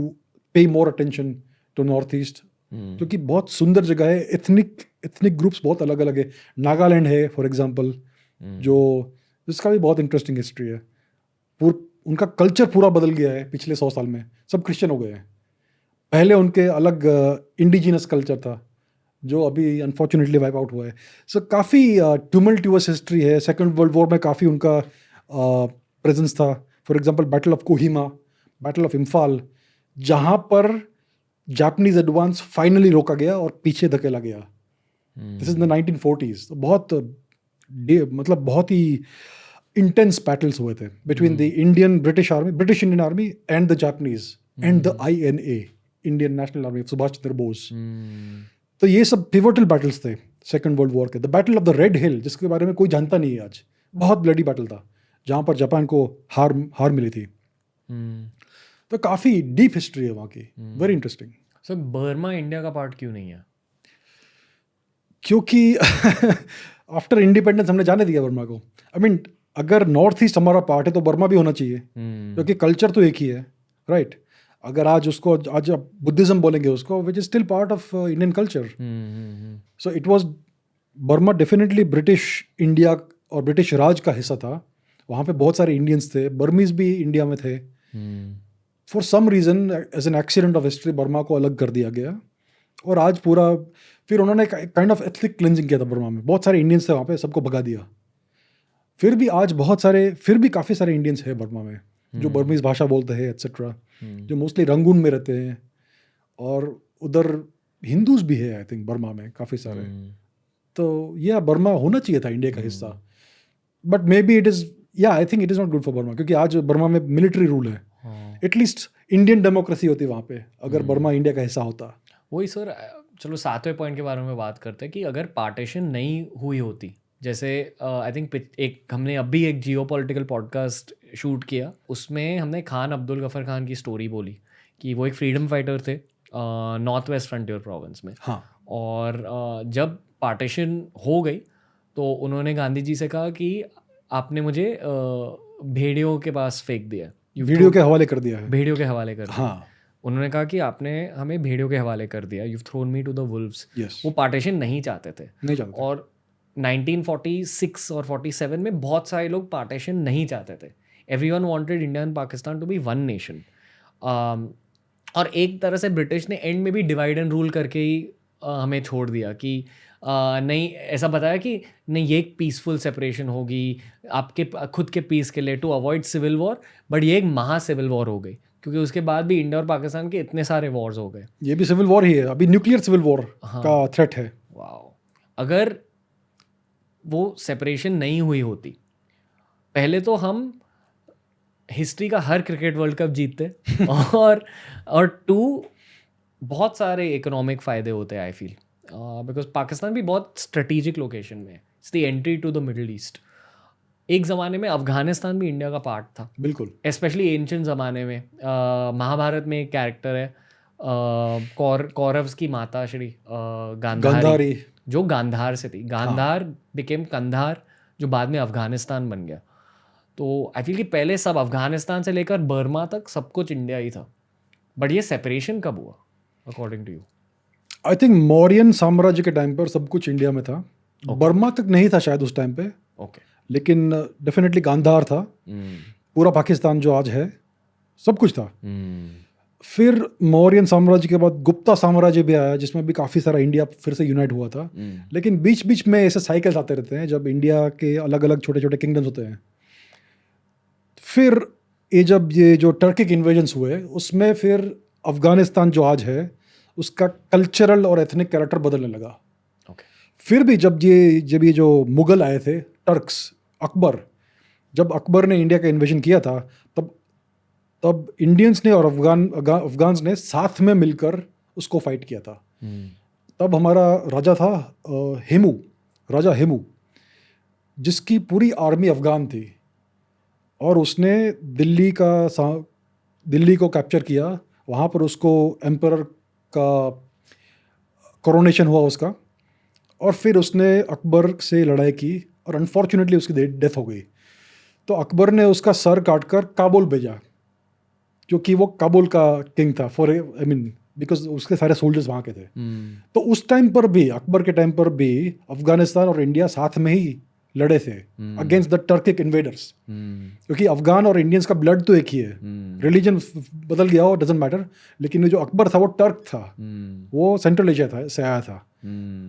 pay more attention to north east, क्योंकि बहुत सुंदर जगह है। एथनिक ग्रुप्स बहुत अलग अलग है। नागालैंड है फॉर एग्जांपल, जिसका भी बहुत इंटरेस्टिंग हिस्ट्री है। उनका कल्चर पूरा बदल गया है पिछले 100 साल में, सब क्रिश्चियन हो गए हैं। पहले उनके अलग इंडिजिनस कल्चर था जो अभी अनफॉर्चुनेटली वाइप आउट हुआ है। सो काफ़ी ट्यूमल्टिवस हिस्ट्री है। सेकेंड वर्ल्ड वॉर में काफ़ी उनका प्रेजेंस था। For example battle of Kohima, battle of Imphal, जहाँ पर जापानीज एडवांस फाइनली रोका गया और पीछे धकेला गया। This is the 1940s। तो बहुत ही इंटेंस बैटल्स हुए थे between the British Indian army and the Japanese and the INA, Indian National Army, Subhash Chandra Bose. तो ये सब पिवटल बैटल्स थे सेकेंड वर्ल्ड वॉर के। The battle of the Red Hill, जिसके बारे में कोई जानता नहीं है आज, बहुत ब्लडी बैटल था जहाँ पर जापान को हार मिली थी। तो काफ़ी डीप हिस्ट्री है वहाँ की, very interesting. Sir Burma India का पार्ट क्यों नहीं है? क्योंकि आफ्टर इंडिपेंडेंस हमने जाने दिया बर्मा को। आई मीन अगर नॉर्थ ईस्ट हमारा पार्ट है तो बर्मा भी होना चाहिए, क्योंकि कल्चर तो एक ही है, राइट। अगर आज आप बुद्धिज्म बोलेंगे उसको, which is still part of Indian culture. So it was Burma definitely British India और ब्रिटिश राज का हिस्सा था। वहाँ पे बहुत सारे इंडियंस थे, बर्मीज भी इंडिया में थे। For some reason, as an accident of history, Burma को अलग कर दिया गया। और आज पूरा फिर उन्होंने काइंड ऑफ एथनिक क्लिंजिंग किया था बर्मा में। बहुत सारे इंडियंस थे वहाँ पे, सबको भगा दिया। फिर भी काफ़ी सारे इंडियंस हैं बर्मा में जो बर्मीज भाषा बोलते हैं एक्सेट्रा, जो मोस्टली रंगून में रहते हैं। और उधर हिंदूज भी है आई थिंक बर्मा में काफ़ी सारे। तो यह बर्मा होना चाहिए था इंडिया का हिस्सा, but may be I think it is not good for Burma, क्योंकि आज बर्मा में मिलिट्री रूल है। एटलीस्ट इंडियन डेमोक्रेसी होती वहाँ पे अगर बर्मा इंडिया का हिस्सा होता। वही सर, चलो 7वें पॉइंट के बारे में बात करते हैं कि अगर पार्टीशन नहीं हुई होती, जैसे आई थिंक हमने अभी एक जियोपॉलिटिकल पॉडकास्ट शूट किया, उसमें हमने खान अब्दुल गफ़र खान की स्टोरी बोली कि वो एक फ्रीडम फाइटर थे नॉर्थ वेस्ट फ्रंटियर प्रोविंस में। हाँ। और जब पार्टीशन हो गई तो उन्होंने गांधी जी से कहा कि आपने मुझे भेड़ियों के पास फेंक दिया, भेड़ियों के हवाले कर दिया है। भेड़ियों के हवाले कर दिया। हाँ। उन्होंने कहा कि आपने हमें भेड़ियों के हवाले कर दिया, you thrown me to the wolves. वो पार्टीशन नहीं चाहते थे। और 1946 और 47 में बहुत सारे लोग पार्टीशन नहीं चाहते थे। Everyone wanted India and Pakistan to be one nation. और एक तरह से ब्रिटिश ने एंड में भी डिवाइड एंड रूल करके ही हमें छोड़ दिया कि नहीं, ऐसा बताया कि नहीं, ये एक पीसफुल सेपरेशन होगी आपके खुद के पीस के लिए, to avoid civil war. But ये एक महा सिविल वॉर हो गई, क्योंकि उसके बाद भी इंडिया और पाकिस्तान के इतने सारे वॉर्स हो गए। ये भी सिविल वॉर ही है, अभी न्यूक्लियर सिविल वॉर का थ्रेट है। वाओ। अगर वो सेपरेशन नहीं हुई होती, पहले तो हम हिस्ट्री का हर क्रिकेट वर्ल्ड कप जीतते और 2 बहुत सारे इकोनॉमिक फ़ायदे होते हैं आई फील, बिकॉज पाकिस्तान भी बहुत स्ट्रेटेजिक लोकेशन में है। It's the entry to the Middle East. एक ज़माने में अफ़गानिस्तान भी इंडिया का पार्ट था, बिल्कुल। स्पेशली एंशिएंट ज़माने में। महाभारत में एक कैरेक्टर है कौरव्स की माता श्री गांधारी, गांधारी। जो गांधार से थी. गांधार बिकेम कंधार, जो बाद में अफगानिस्तान बन गया. तो आई फील कि पहले सब अफगानिस्तान से लेकर बर्मा तक सब कुछ इंडिया ही था. बट ये सेपरेशन कब हुआ according to you? I think Mauryan साम्राज्य के टाइम पर सब कुछ इंडिया में था. बर्मा तक नहीं था शायद उस टाइम पे, ओके. लेकिन डेफिनेटली गांधार था. पूरा पाकिस्तान जो आज है सब कुछ था. फिर मौर्यन साम्राज्य के बाद गुप्ता साम्राज्य भी आया, जिसमें भी काफ़ी सारा इंडिया फिर से यूनाइट हुआ था. लेकिन बीच बीच में ऐसे साइकिल्स आते रहते हैं जब इंडिया के अलग अलग छोटे छोटे किंगडम्स होते हैं. फिर जब ये जो टर्किक इन्वेजन्स हुए, उसमें फिर अफगानिस्तान जो आज है उसका कल्चरल और एथनिक कैरेक्टर बदलने लगा. फिर भी जब ये जो मुगल आए थे, टर्क्स, अकबर, जब अकबर ने इंडिया का इन्वेजन किया था, तब इंडियंस ने और अफगान्स ने साथ में मिलकर उसको फाइट किया था. तब हमारा राजा था राजा हेमू, जिसकी पूरी आर्मी अफगान थी, और उसने दिल्ली को कैप्चर किया. वहाँ पर उसको एम्परर का कोरोनेशन हुआ उसका, और फिर उसने अकबर से लड़ाई की और अनफॉर्चुनेटली उसकी डेथ हो गई. तो अकबर ने उसका सर काटकर काबुल भेजा, क्योंकि वो काबुल का किंग था बिकॉज उसके सारे सोल्जर्स वहाँ के थे. तो उस टाइम पर भी, अकबर के टाइम पर भी, अफगानिस्तान और इंडिया साथ में ही लड़े थे अगेंस्ट द टर्किक इन्वेडर्स. क्योंकि अफगान और इंडियंस का ब्लड तो एक ही है, रिलीजन बदल गया हो डजेंट मैटर, लेकिन जो अकबर था वो टर्क था, वो सेंट्रल एशिया से आया था.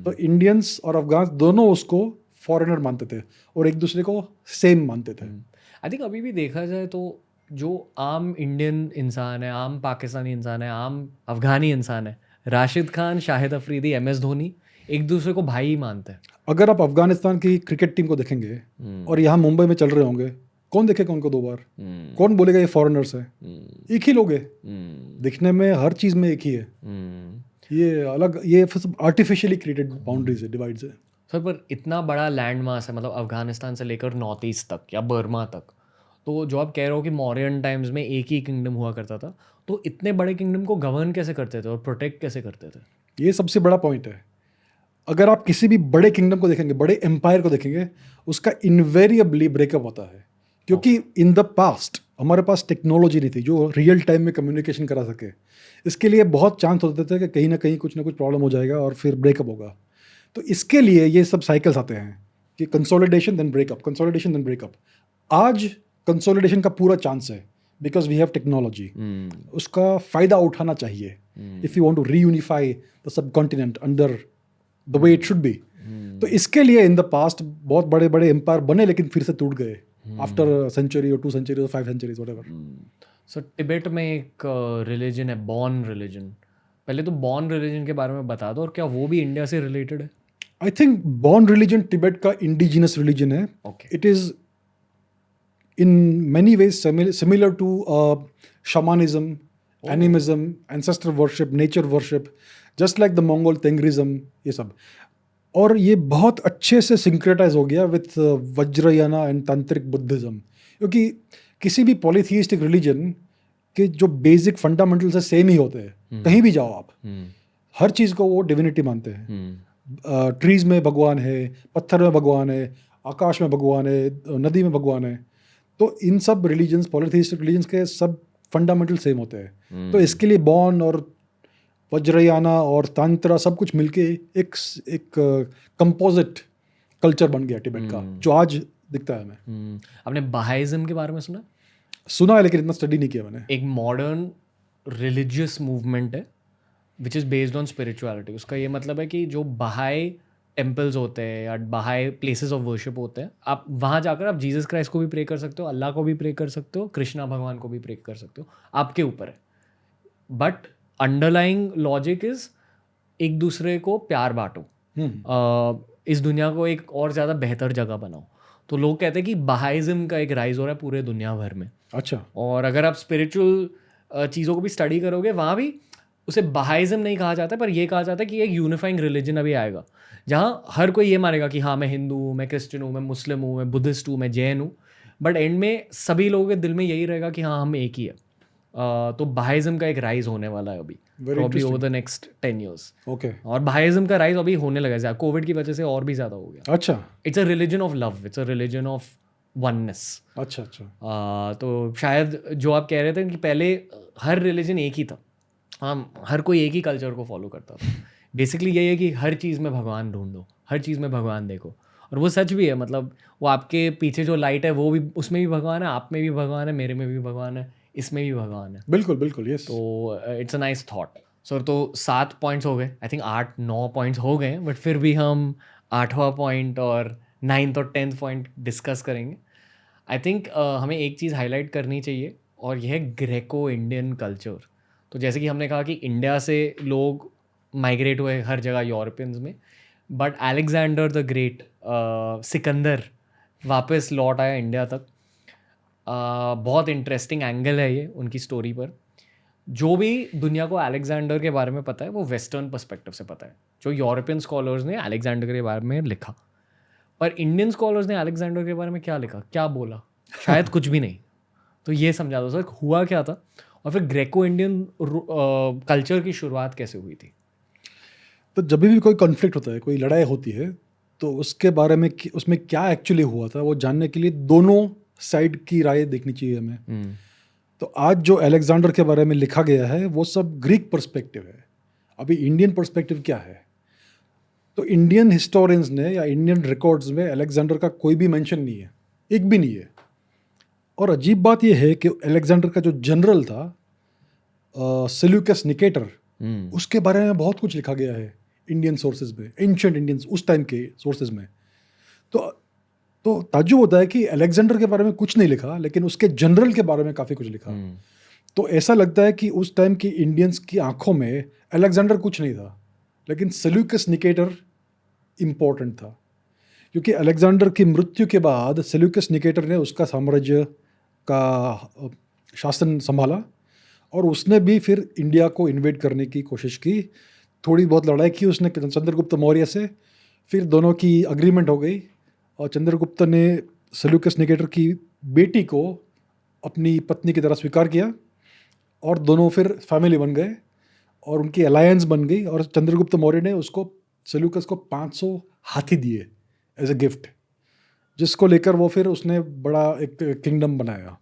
तो इंडियंस और अफगान दोनों उसको फॉरेनर मानते थे और एक दूसरे को सेम मानते थे. आई थिंक अभी भी देखा जाए तो जो आम इंडियन इंसान है, आम पाकिस्तानी इंसान है, आम अफगानी इंसान है, राशिद खान, शाहिद अफरीदी, MS धोनी एक दूसरे को भाई ही मानते हैं. अगर आप अफगानिस्तान की क्रिकेट टीम को देखेंगे और यहाँ मुंबई में चल रहे होंगे, कौन देखेगा उनको 2 बार? कौन बोलेगा ये फॉरेनर्स है? एक ही लोग है, दिखने में हर चीज़ में एक ही है. ये आर्टिफिशियली क्रिएटेड बाउंड्रीज है, डिवाइड्स है. सर, पर इतना बड़ा लैंड मास है, मतलब अफगानिस्तान से लेकर नॉर्थ ईस्ट तक या बर्मा तक, तो जो आप कह रहे हो कि मौर्यन टाइम्स में एक ही किंगडम हुआ करता था, तो इतने बड़े किंगडम को गवर्न कैसे करते थे और प्रोटेक्ट कैसे करते थे? ये सबसे बड़ा पॉइंट है. अगर आप किसी भी बड़े किंगडम को देखेंगे, बड़े एम्पायर को देखेंगे, उसका इन्वेरिएबली ब्रेकअप होता है. क्योंकि इन द पास्ट हमारे पास टेक्नोलॉजी नहीं थी जो रियल टाइम में कम्युनिकेशन करा सके. इसके लिए बहुत चांस होते थे कि कहीं ना कहीं कुछ ना कुछ प्रॉब्लम हो जाएगा और फिर ब्रेकअप होगा. तो इसके लिए ये सब साइकिल्स आते हैं कि consolidation then breakup, consolidation then breakup. आज कंसोलिडेशन का पूरा चांस है बिकॉज वी हैव टेक्नोलॉजी. उसका फ़ायदा उठाना चाहिए if you want to reunify the subcontinent under the way it should be. तो इसके लिए इन द पास्ट बहुत बड़े बड़े एम्पायर बने, लेकिन फिर से टूट गए आफ्टर सेंचुरी और 2 सेंचुरी और 5 सेंचुरीज व्हाटएवर. सो तिब्बत में एक रिलीजन है, बॉर्न रिलीजन. पहले तो बॉर्न रिलीजन के बारे में बता दो, और क्या वो भी इंडिया से रिलेटेड है? I think born religion Tibet का इंडिजिनस रिलीजन है. It is in many ways similar to shamanism, animism, ancestor worship, nature worship, just like the Mongol Tengrism, ये सब. और ये बहुत अच्छे से सिंक्रेटाइज हो गया विथ वज्रयाना एंड तांत्रिक बुद्धिज्म. क्योंकि किसी भी पॉलीथीइस्टिक रिलीजन के जो बेसिक फंडामेंटल्स है सेम ही होते हैं. कहीं भी जाओ आप, हर चीज़ को वो डिविनिटी मानते हैं. ट्रीज में भगवान है, पत्थर में भगवान है, आकाश में भगवान है, नदी में भगवान है. तो इन सब रिलीजन्स, पॉलीथीइस्टिक रिलीजन्स के सब फंडामेंटल सेम होते हैं. तो इसके लिए बॉर्न और वज्रयाना और तांत्रा सब कुछ मिलके एक कंपोजिट कल्चर बन गया तिब्बत का, जो आज दिखता है हमें. आपने बहाइज्म के बारे में सुना है, लेकिन इतना स्टडी नहीं किया मैंने. एक मॉडर्न रिलीजियस मूवमेंट है which is based on spirituality. उसका ये मतलब है कि जो बहाई टेम्पल्स होते हैं या बहाई प्लेसेस ऑफ वर्शिप होते हैं, आप वहाँ जाकर आप जीसस क्राइस्ट को भी प्रे कर सकते हो, अल्लाह को भी प्रे कर सकते हो, कृष्णा भगवान को भी प्रे कर सकते हो, आपके ऊपर है. बट अंडरलाइंग लॉजिक इज एक दूसरे को प्यार बांटो, इस दुनिया को एक और ज़्यादा बेहतर जगह बनाओ. तो लोग कहते हैं कि बहाइज्म का एक राइज हो रहा है पूरे दुनिया भर में. अच्छा. और अगर आप स्पिरिचुअल चीज़ों को भी स्टडी करोगे, वहाँ भी उसे बहाइज्म नहीं कहा जाता, पर ये कहा जाता है कि एक यूनिफाइंग रिलीजन अभी आएगा जहाँ हर कोई ये मानेगा कि हाँ, मैं हिंदू हूँ, मैं क्रिश्चियन हूँ, मैं मुस्लिम हूँ, मैं बुद्धिस्ट हूँ, मैं जैन हूँ, बट एंड में सभी लोगों के दिल में यही रहेगा कि हाँ, हम एक ही है. तो बहाइज्म का एक राइज होने वाला है अभी. Probably over the next 10 years. Okay, और भाईज़म का राइज अभी होने लगा है, कोविड की वजह से और भी ज़्यादा हो गया. अच्छा it's a religion of love, it's a religion of oneness. अच्छा अच्छा, तो शायद जो आप कह रहे थे कि पहले हर रिलीजन एक ही था, हम हर कोई एक ही कल्चर को फॉलो करता था. बेसिकली यही है कि हर चीज़ में भगवान ढूंढो, हर चीज़ में भगवान देखो. और वो सच भी है, मतलब वो आपके पीछे जो लाइट है वो भी, उसमें भी भगवान है, आप में भी भगवान है, मेरे में भी भगवान है, इसमें भी भगवान है. बिल्कुल बिल्कुल, यस. तो it's a nice thought sir. तो 7 पॉइंट्स हो गए, आई थिंक 8-9 पॉइंट्स हो गए, बट फिर भी हम 8वां पॉइंट और 9th और 10th पॉइंट डिस्कस करेंगे. आई थिंक हमें एक चीज़ हाईलाइट करनी चाहिए, और यह है ग्रेको इंडियन कल्चर. तो जैसे कि हमने कहा कि इंडिया से लोग माइग्रेट हुए हर जगह यूरोपियंस में, but Alexander the great, Sikandar वापस लौट आया इंडिया तक. बहुत इंटरेस्टिंग एंगल है ये उनकी स्टोरी पर. जो भी दुनिया को अलेक्जेंडर के बारे में पता है वो वेस्टर्न पर्सपेक्टिव से पता है. जो यूरोपियन स्कॉलर्स ने अलेक्जेंडर के बारे में लिखा, पर इंडियन स्कॉलर्स ने अलेक्जेंडर के बारे में क्या लिखा, क्या बोला, शायद कुछ भी नहीं. तो ये समझा दो सर, हुआ क्या था, और फिर ग्रेको इंडियन कल्चर की शुरुआत कैसे हुई थी. तो जब भी कोई कॉन्फ्लिक्ट होता है, कोई लड़ाई होती है, तो उसके बारे में उसमें क्या एक्चुअली हुआ था वो जानने के लिए दोनों साइड की राय देखनी चाहिए हमें. तो आज जो अलेक्जेंडर के बारे में लिखा गया है वो सब ग्रीक पर्सपेक्टिव है. अभी इंडियन पर्सपेक्टिव क्या है? तो इंडियन हिस्टोरियंस ने या इंडियन रिकॉर्ड्स में अलेक्जेंडर का कोई भी मेंशन नहीं है, एक भी नहीं है. और अजीब बात यह है कि अलेक्जेंडर का जो जनरल था सेल्यूकस निकेटर, उसके बारे में बहुत कुछ लिखा गया है इंडियन सोर्सेज में, एंशिएंट इंडियंस उस टाइम के सोर्सेज में. तो ताज्जुब होता है कि अलेक्जेंडर के बारे में कुछ नहीं लिखा, लेकिन उसके जनरल के बारे में काफ़ी कुछ लिखा. तो ऐसा लगता है कि उस टाइम की इंडियंस की आंखों में अलेक्जेंडर कुछ नहीं था, लेकिन सेल्यूकस निकेटर इम्पोर्टेंट था. क्योंकि अलेक्जेंडर की मृत्यु के बाद सेल्यूकस निकेटर ने उसका साम्राज्य का शासन संभाला, और उसने भी फिर इंडिया को इन्वेड करने की कोशिश की. थोड़ी बहुत लड़ाई की उसने चंद्रगुप्त मौर्य से, फिर दोनों की अग्रीमेंट हो गई, और चंद्रगुप्त ने सेल्यूकस निकेटर की बेटी को अपनी पत्नी की तरह स्वीकार किया, और दोनों फिर फैमिली बन गए, और उनकी अलायंस बन गई. और चंद्रगुप्त मौर्य ने उसको सेल्यूकस को 500 हाथी दिए एज अ गिफ्ट, जिसको लेकर वो फिर उसने बड़ा एक किंगडम बनाया.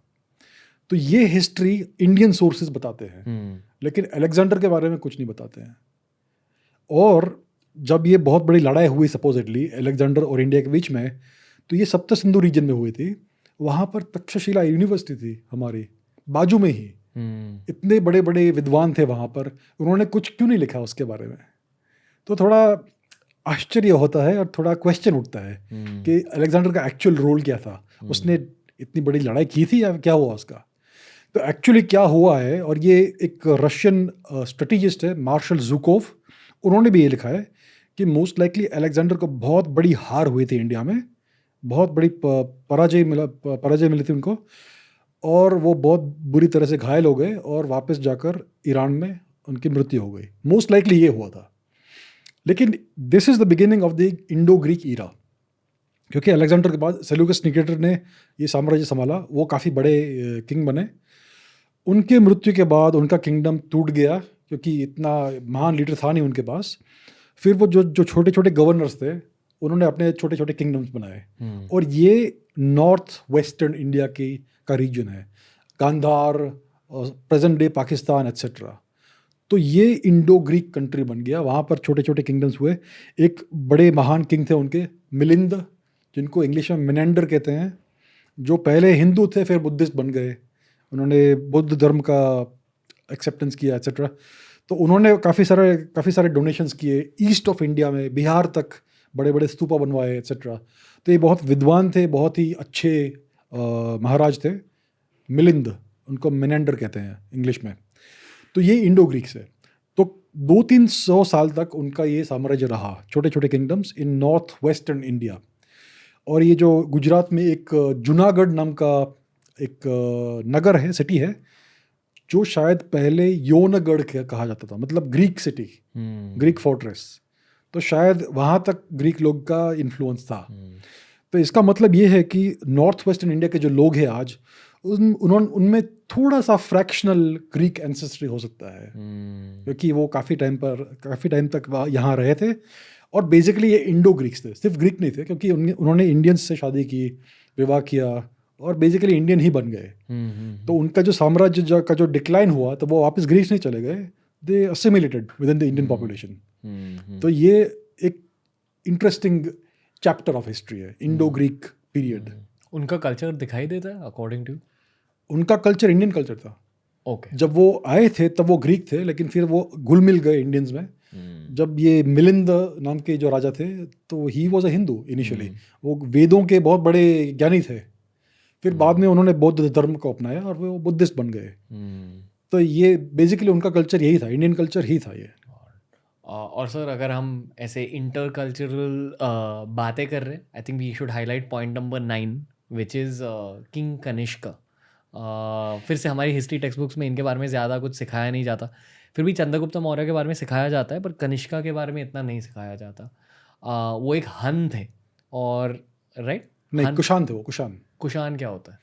तो ये हिस्ट्री इंडियन सोर्सेज बताते हैं, लेकिन अलेक्जेंडर के बारे में कुछ नहीं बताते हैं. और जब ये बहुत बड़ी लड़ाई हुई सपोजिटली अलेक्जेंडर और इंडिया के बीच में, तो ये सप्त सिंधु रीजन में हुई थी. वहाँ पर तक्षशिला यूनिवर्सिटी थी हमारी बाजू में ही. इतने बड़े बड़े विद्वान थे वहाँ पर, उन्होंने कुछ क्यों नहीं लिखा उसके बारे में? तो थोड़ा आश्चर्य होता है और थोड़ा क्वेश्चन उठता है कि अलेक्जेंडर का एक्चुअल रोल क्या था. उसने इतनी बड़ी लड़ाई की थी या क्या हुआ उसका? तो एक्चुअली क्या हुआ है, और ये एक रशियन स्ट्रेटेजिस्ट है मार्शल ज़ुकोव, उन्होंने भी ये लिखा है कि मोस्ट लाइकली अलेक्जेंडर को बहुत बड़ी हार हुई थी इंडिया में, बहुत बड़ी पराजय मिली थी उनको, और वो बहुत बुरी तरह से घायल हो गए, और वापस जाकर ईरान में उनकी मृत्यु हो गई. मोस्ट लाइकली ये हुआ था. लेकिन this is the beginning of the Indo Greek era, क्योंकि अलेक्जेंडर के बाद सेल्यूकस निकेटर ने ये साम्राज्य संभाला, वो काफ़ी बड़े किंग बने. उनके मृत्यु के बाद उनका किंगडम टूट गया, क्योंकि इतना महान लीडर था नहीं उनके पास. फिर वो जो छोटे छोटे गवर्नर्स थे, उन्होंने अपने छोटे छोटे किंगडम्स बनाए. और ये नॉर्थ वेस्टर्न इंडिया का रीजन है, Gandhara, present day Pakistan etcetera. तो ये इंडो ग्रीक कंट्री बन गया. वहाँ पर छोटे छोटे किंगडम्स हुए. एक बड़े महान किंग थे उनके, मिलिंद, जिनको इंग्लिश में मिनेंडर कहते हैं, जो पहले हिंदू थे फिर बुद्धिस्ट बन गए. उन्होंने बुद्ध धर्म का एक्सेप्टेंस किया एट्सेट्रा. तो उन्होंने काफ़ी सारे डोनेशंस किए ईस्ट ऑफ इंडिया में, बिहार तक बड़े बड़े स्तूपा बनवाए एट्सेट्रा. तो ये बहुत विद्वान थे, बहुत ही अच्छे महाराज थे. मिलिंद, उनको मिनेंडर कहते हैं इंग्लिश में. तो ये इंडो ग्रीक्स है. तो 200-300 साल तक उनका ये साम्राज्य रहा, छोटे छोटे किंगडम्स इन नॉर्थ वेस्टर्न इंडिया. और ये जो गुजरात में एक जूनागढ़ नाम का एक नगर है, सिटी है, जो शायद पहले योनगढ़ कहा जाता था, मतलब ग्रीक सिटी, ग्रीक फोर्ट्रेस. तो शायद वहाँ तक ग्रीक लोग का इन्फ्लुएंस था. तो इसका मतलब ये है कि नॉर्थ वेस्टर्न इंडिया के जो लोग हैं आज, उनमें थोड़ा सा फ्रैक्शनल ग्रीक एंसेस्ट्री हो सकता है, क्योंकि वो काफ़ी टाइम तक यहाँ रहे थे। और बेसिकली ये इंडो ग्रीक्स थे, सिर्फ ग्रीक नहीं थे, क्योंकि उन्होंने इंडियंस से शादी की, विवाह किया और बेसिकली इंडियन ही बन गए। तो उनका जो साम्राज्य का जो डिक्लाइन हुआ, तो वो वापस ग्रीस नहीं चले गए, they assimilated within the Indian population. तो ये एक इंटरेस्टिंग चैप्टर ऑफ हिस्ट्री है, इंडो ग्रीक पीरियड। उनका कल्चर दिखाई देता है अकॉर्डिंग टू? उनका कल्चर इंडियन कल्चर था। ओके। जब वो आए थे तब वो ग्रीक थे, लेकिन फिर वो घुल मिल गए इंडियंस में। जब ये मिलिंद नाम के जो राजा थे, तो he was a Hindu initially, वो वेदों के बहुत बड़े ज्ञानी थे। फिर बाद में उन्होंने बौद्ध धर्म को अपनाया और वो बुद्धिस्ट बन गए। तो ये बेसिकली उनका कल्चर यही था, इंडियन कल्चर ही था ये। और सर, अगर हम ऐसे इंटरकल्चरल बातें कर रहे हैं, I think we should highlight point number 9, which is king Kanishka. फिर से हमारी हिस्ट्री टेक्स्ट बुक्स में इनके बारे में ज़्यादा कुछ सिखाया नहीं जाता, फिर भी चंद्रगुप्त मौर्य के बारे में सिखाया जाता है, पर कनिष्का के बारे में इतना नहीं सिखाया जाता। वो एक हन थे, और राइट? नहीं, कुषाण थे वो, कुषाण। कुषाण क्या होता है?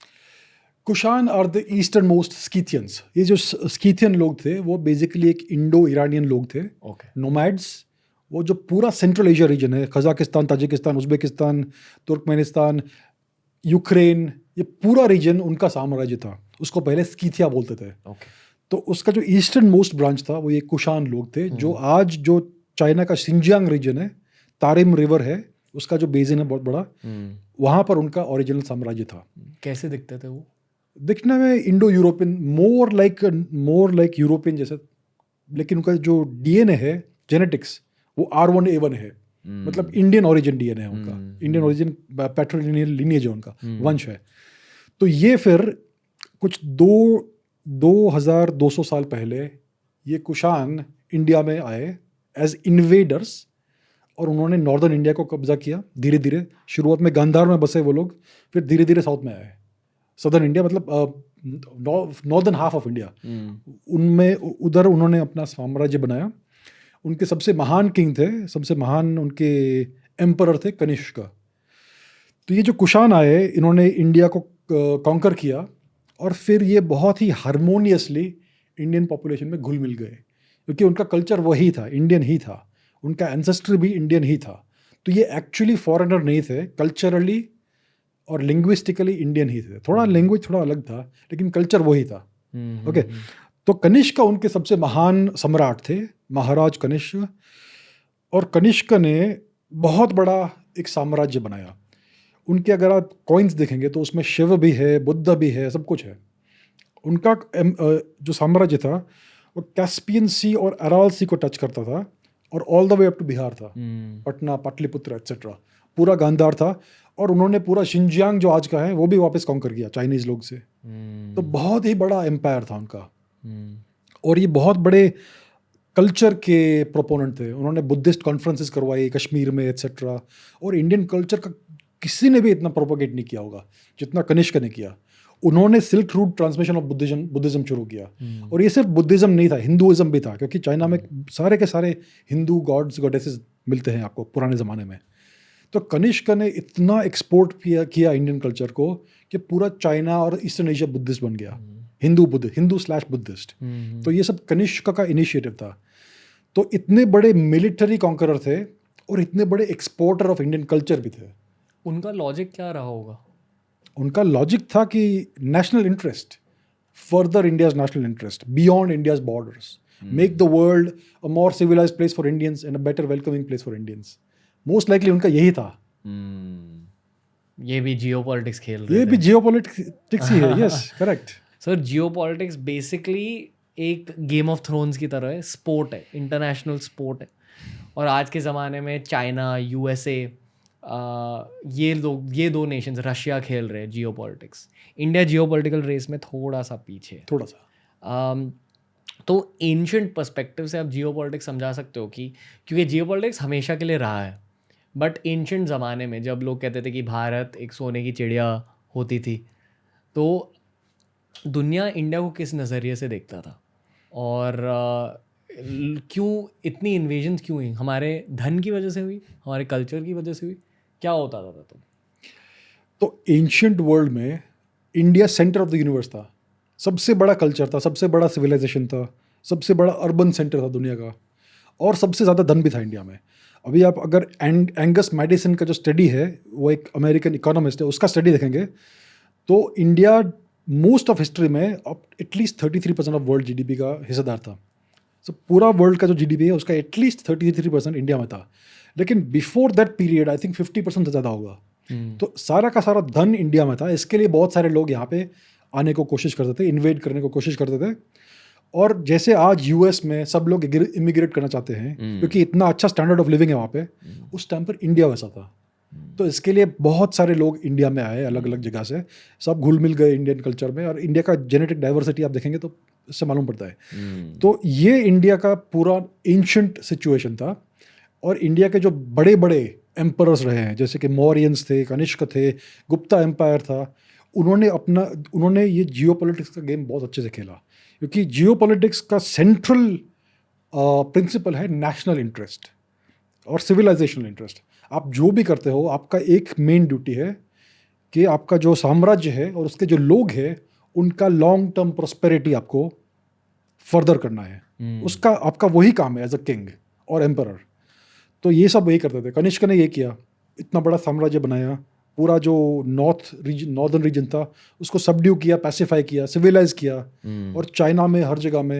Kushan are the eastern most Scythians. ये जो स्कीथियन लोग थे, वो बेसिकली एक इंडो ईरानियन लोग थे, नोमैड्स। वो जो पूरा सेंट्रल एशिया रीजन है, Kazakhstan, Tajikistan, Uzbekistan, Turkmenistan, Ukraine, ये पूरा रीजन उनका साम्राज्य था। उसको पहले स्कीथिया बोलते थे। तो उसका जो ईस्टर्न मोस्ट ब्रांच था, वो ये कुषाण लोग थे, जो आज जो चाइना का शिंजियांग रीजन है, तारिम रिवर है, उसका जो बेसिन है बहुत बड़ा, वहाँ पर उनका ओरिजिनल साम्राज्य था। कैसे दिखते थे वो? दिखने में Indo European, more like European जैसे, लेकिन उनका जो डीएनए है, जेनेटिक्स, वो R1A1 है। मतलब इंडियन ओरिजिन डीएनए है उनका, इंडियन ओरिजिन पैट्रिलिनियल लिनिएज है उनका, वंश है। तो ये फिर कुछ 2200 साल पहले ये कुषाण इंडिया में आए एज इन्वेडर्स, और उन्होंने नॉर्दर्न इंडिया को कब्जा किया धीरे धीरे। शुरुआत में गांधार में बसे वो लोग, फिर धीरे धीरे साउथ में आए, सदर्न इंडिया, मतलब नॉर्दर्न हाफ ऑफ इंडिया। उनमें उधर उन्होंने अपना साम्राज्य बनाया। उनके सबसे महान किंग थे, सबसे महान उनके एम्परर थे कनिष्क। तो ये जो कुषाण आए, इन्होंने इंडिया को कॉन्कर किया, और फिर ये बहुत ही हारमोनियसली इंडियन पॉपुलेशन में घुल मिल गए, क्योंकि उनका कल्चर वही था, इंडियन ही था, उनका एंसेस्ट्री भी इंडियन ही था। तो ये एक्चुअली फॉरेनर नहीं थे, कल्चरली और लिंग्विस्टिकली इंडियन ही थे। थोड़ा लैंग्वेज थोड़ा अलग था, लेकिन कल्चर वही था। ओके। तो कनिष्क उनके सबसे महान सम्राट थे, महाराज कनिष्क। और कनिष्क ने बहुत बड़ा एक साम्राज्य बनाया। उनके अगर आप कॉइन्स देखेंगे तो उसमें शिव भी है, बुद्ध भी है, सब कुछ है। उनका जो साम्राज्य था, वो कैस्पियन सी और अराल सी को टच करता था, और all the way up to Bihar था, पटना, पाटलिपुत्र एक्सेट्रा, पूरा गांधार था। और उन्होंने पूरा शिंजियांग जो आज का है, वो भी वापस कॉन्कर किया चाइनीज लोग से। तो बहुत ही बड़ा एम्पायर था उनका, और ये बहुत बड़े कल्चर के प्रोपोनेंट थे। उन्होंने बुद्धिस्ट कॉन्फ्रेंसेस करवाई कश्मीर में एक्सेट्रा, और इंडियन कल्चर का किसी ने भी इतना प्रोपोगेट नहीं किया होगा जितना कनिष्क ने किया। उन्होंने silk route transmission of Buddhism शुरू किया। और ये सिर्फ बुद्धिज्म नहीं था, हिंदुइज्म भी था, क्योंकि चाइना में सारे के सारे हिंदू गॉड्स गॉडेसेस मिलते हैं आपको पुराने ज़माने में। तो कनिष्क ने इतना एक्सपोर्ट किया इंडियन कल्चर को कि पूरा चाइना और ईस्टर्न एशिया बुद्धिस्ट बन गया, हिंदू/बुद्धिस्ट। तो ये सब कनिष्क का इनिशिएटिव था। तो इतने बड़े मिलिट्री कॉन्करर थे, और इतने बड़े एक्सपोर्टर ऑफ इंडियन कल्चर भी थे। उनका लॉजिक क्या रहा होगा? उनका लॉजिक था कि national interest, further India's national interest beyond India's borders, make the world a more civilised place for Indians and a better welcoming place for Indians. Most likely उनका यही था। ये भी जियोपॉलिटिक्स खेल रहे ये थे। भी जियोपॉलिटिक्स ही है। Yes, correct sir, geopolitics basically एक गेम ऑफ थ्रोन्स की तरह है, स्पोर्ट है, इंटरनेशनल स्पोर्ट है। और आज के ज़माने में चाइना, यूएसए, ये दो नेशंस, रशिया खेल रहे हैं जियोपॉलिटिक्स। इंडिया जियोपॉलिटिकल रेस में थोड़ा सा पीछे है, थोड़ा सा। तो एंशिएंट पर्सपेक्टिव से आप जियोपॉलिटिक्स समझा सकते हो कि, क्योंकि जियोपॉलिटिक्स हमेशा के लिए रहा है, बट एंशिएंट ज़माने में जब लोग कहते थे कि भारत एक सोने की चिड़िया होती थी, तो दुनिया इंडिया को किस नज़रिए से देखता था, और क्यों इतनी इन्वेजन्स क्यों हुई? हमारे धन की वजह से हुई, हमारे कल्चर की वजह से हुई, क्या होता था तब? तो एंशियंट वर्ल्ड में India centre of the universe था, सबसे बड़ा कल्चर था, सबसे बड़ा सिविलाइजेशन था, सबसे बड़ा अर्बन सेंटर था दुनिया का, और सबसे ज़्यादा धन भी था इंडिया में। अभी आप अगर एंगस मैडिसन का जो स्टडी है, वो एक अमेरिकन इकोनॉमिस्ट है, उसका स्टडी देखेंगे तो इंडिया मोस्ट ऑफ हिस्ट्री में अब एटलीस्ट 33% ऑफ वर्ल्ड जीडीपी का हिस्सेदार था। सो पूरा वर्ल्ड का जो जीडीपी है उसका एटलीस्ट 33% इंडिया में था, लेकिन before that period I think 50% से ज़्यादा होगा। तो सारा का सारा धन इंडिया में था। इसके लिए बहुत सारे लोग यहाँ पे आने को कोशिश करते थे, इन्वेड करने को कोशिश करते थे। और जैसे आज यूएस में सब लोग इमिग्रेट करना चाहते हैं क्योंकि इतना अच्छा स्टैंडर्ड ऑफ लिविंग है वहाँ पे, उस टाइम पर इंडिया वैसा था। तो इसके लिए बहुत सारे लोग इंडिया में आए अलग अलग जगह से, सब घुल मिल गए इंडियन कल्चर में। और इंडिया का जेनेटिक डाइवर्सिटी आप देखेंगे तो इससे मालूम पड़ता है। तो ये इंडिया का पूरा एंशंट सिचुएशन था। और इंडिया के जो बड़े बड़े एम्परर्स रहे हैं, जैसे कि मौर्यंस थे, कनिष्क थे, गुप्ता एम्पायर था, उन्होंने ये जियोपॉलिटिक्स का गेम बहुत अच्छे से खेला, क्योंकि जियोपॉलिटिक्स का सेंट्रल प्रिंसिपल है नेशनल इंटरेस्ट और सिविलाइजेशनल इंटरेस्ट। आप जो भी करते हो, आपका एक मेन ड्यूटी है कि आपका जो साम्राज्य है और उसके जो लोग हैं उनका लॉन्ग टर्म प्रोस्पेरिटी आपको फर्दर करना है। उसका आपका वही काम है एज अ किंग और एम्परर। तो ये सब वही करते थे। कनिष्क ने ये किया, इतना बड़ा साम्राज्य बनाया, पूरा जो नॉर्दर्न रीजन था उसको सबड्यू किया, पैसिफाई किया, सिविलाइज किया, और चाइना में हर जगह में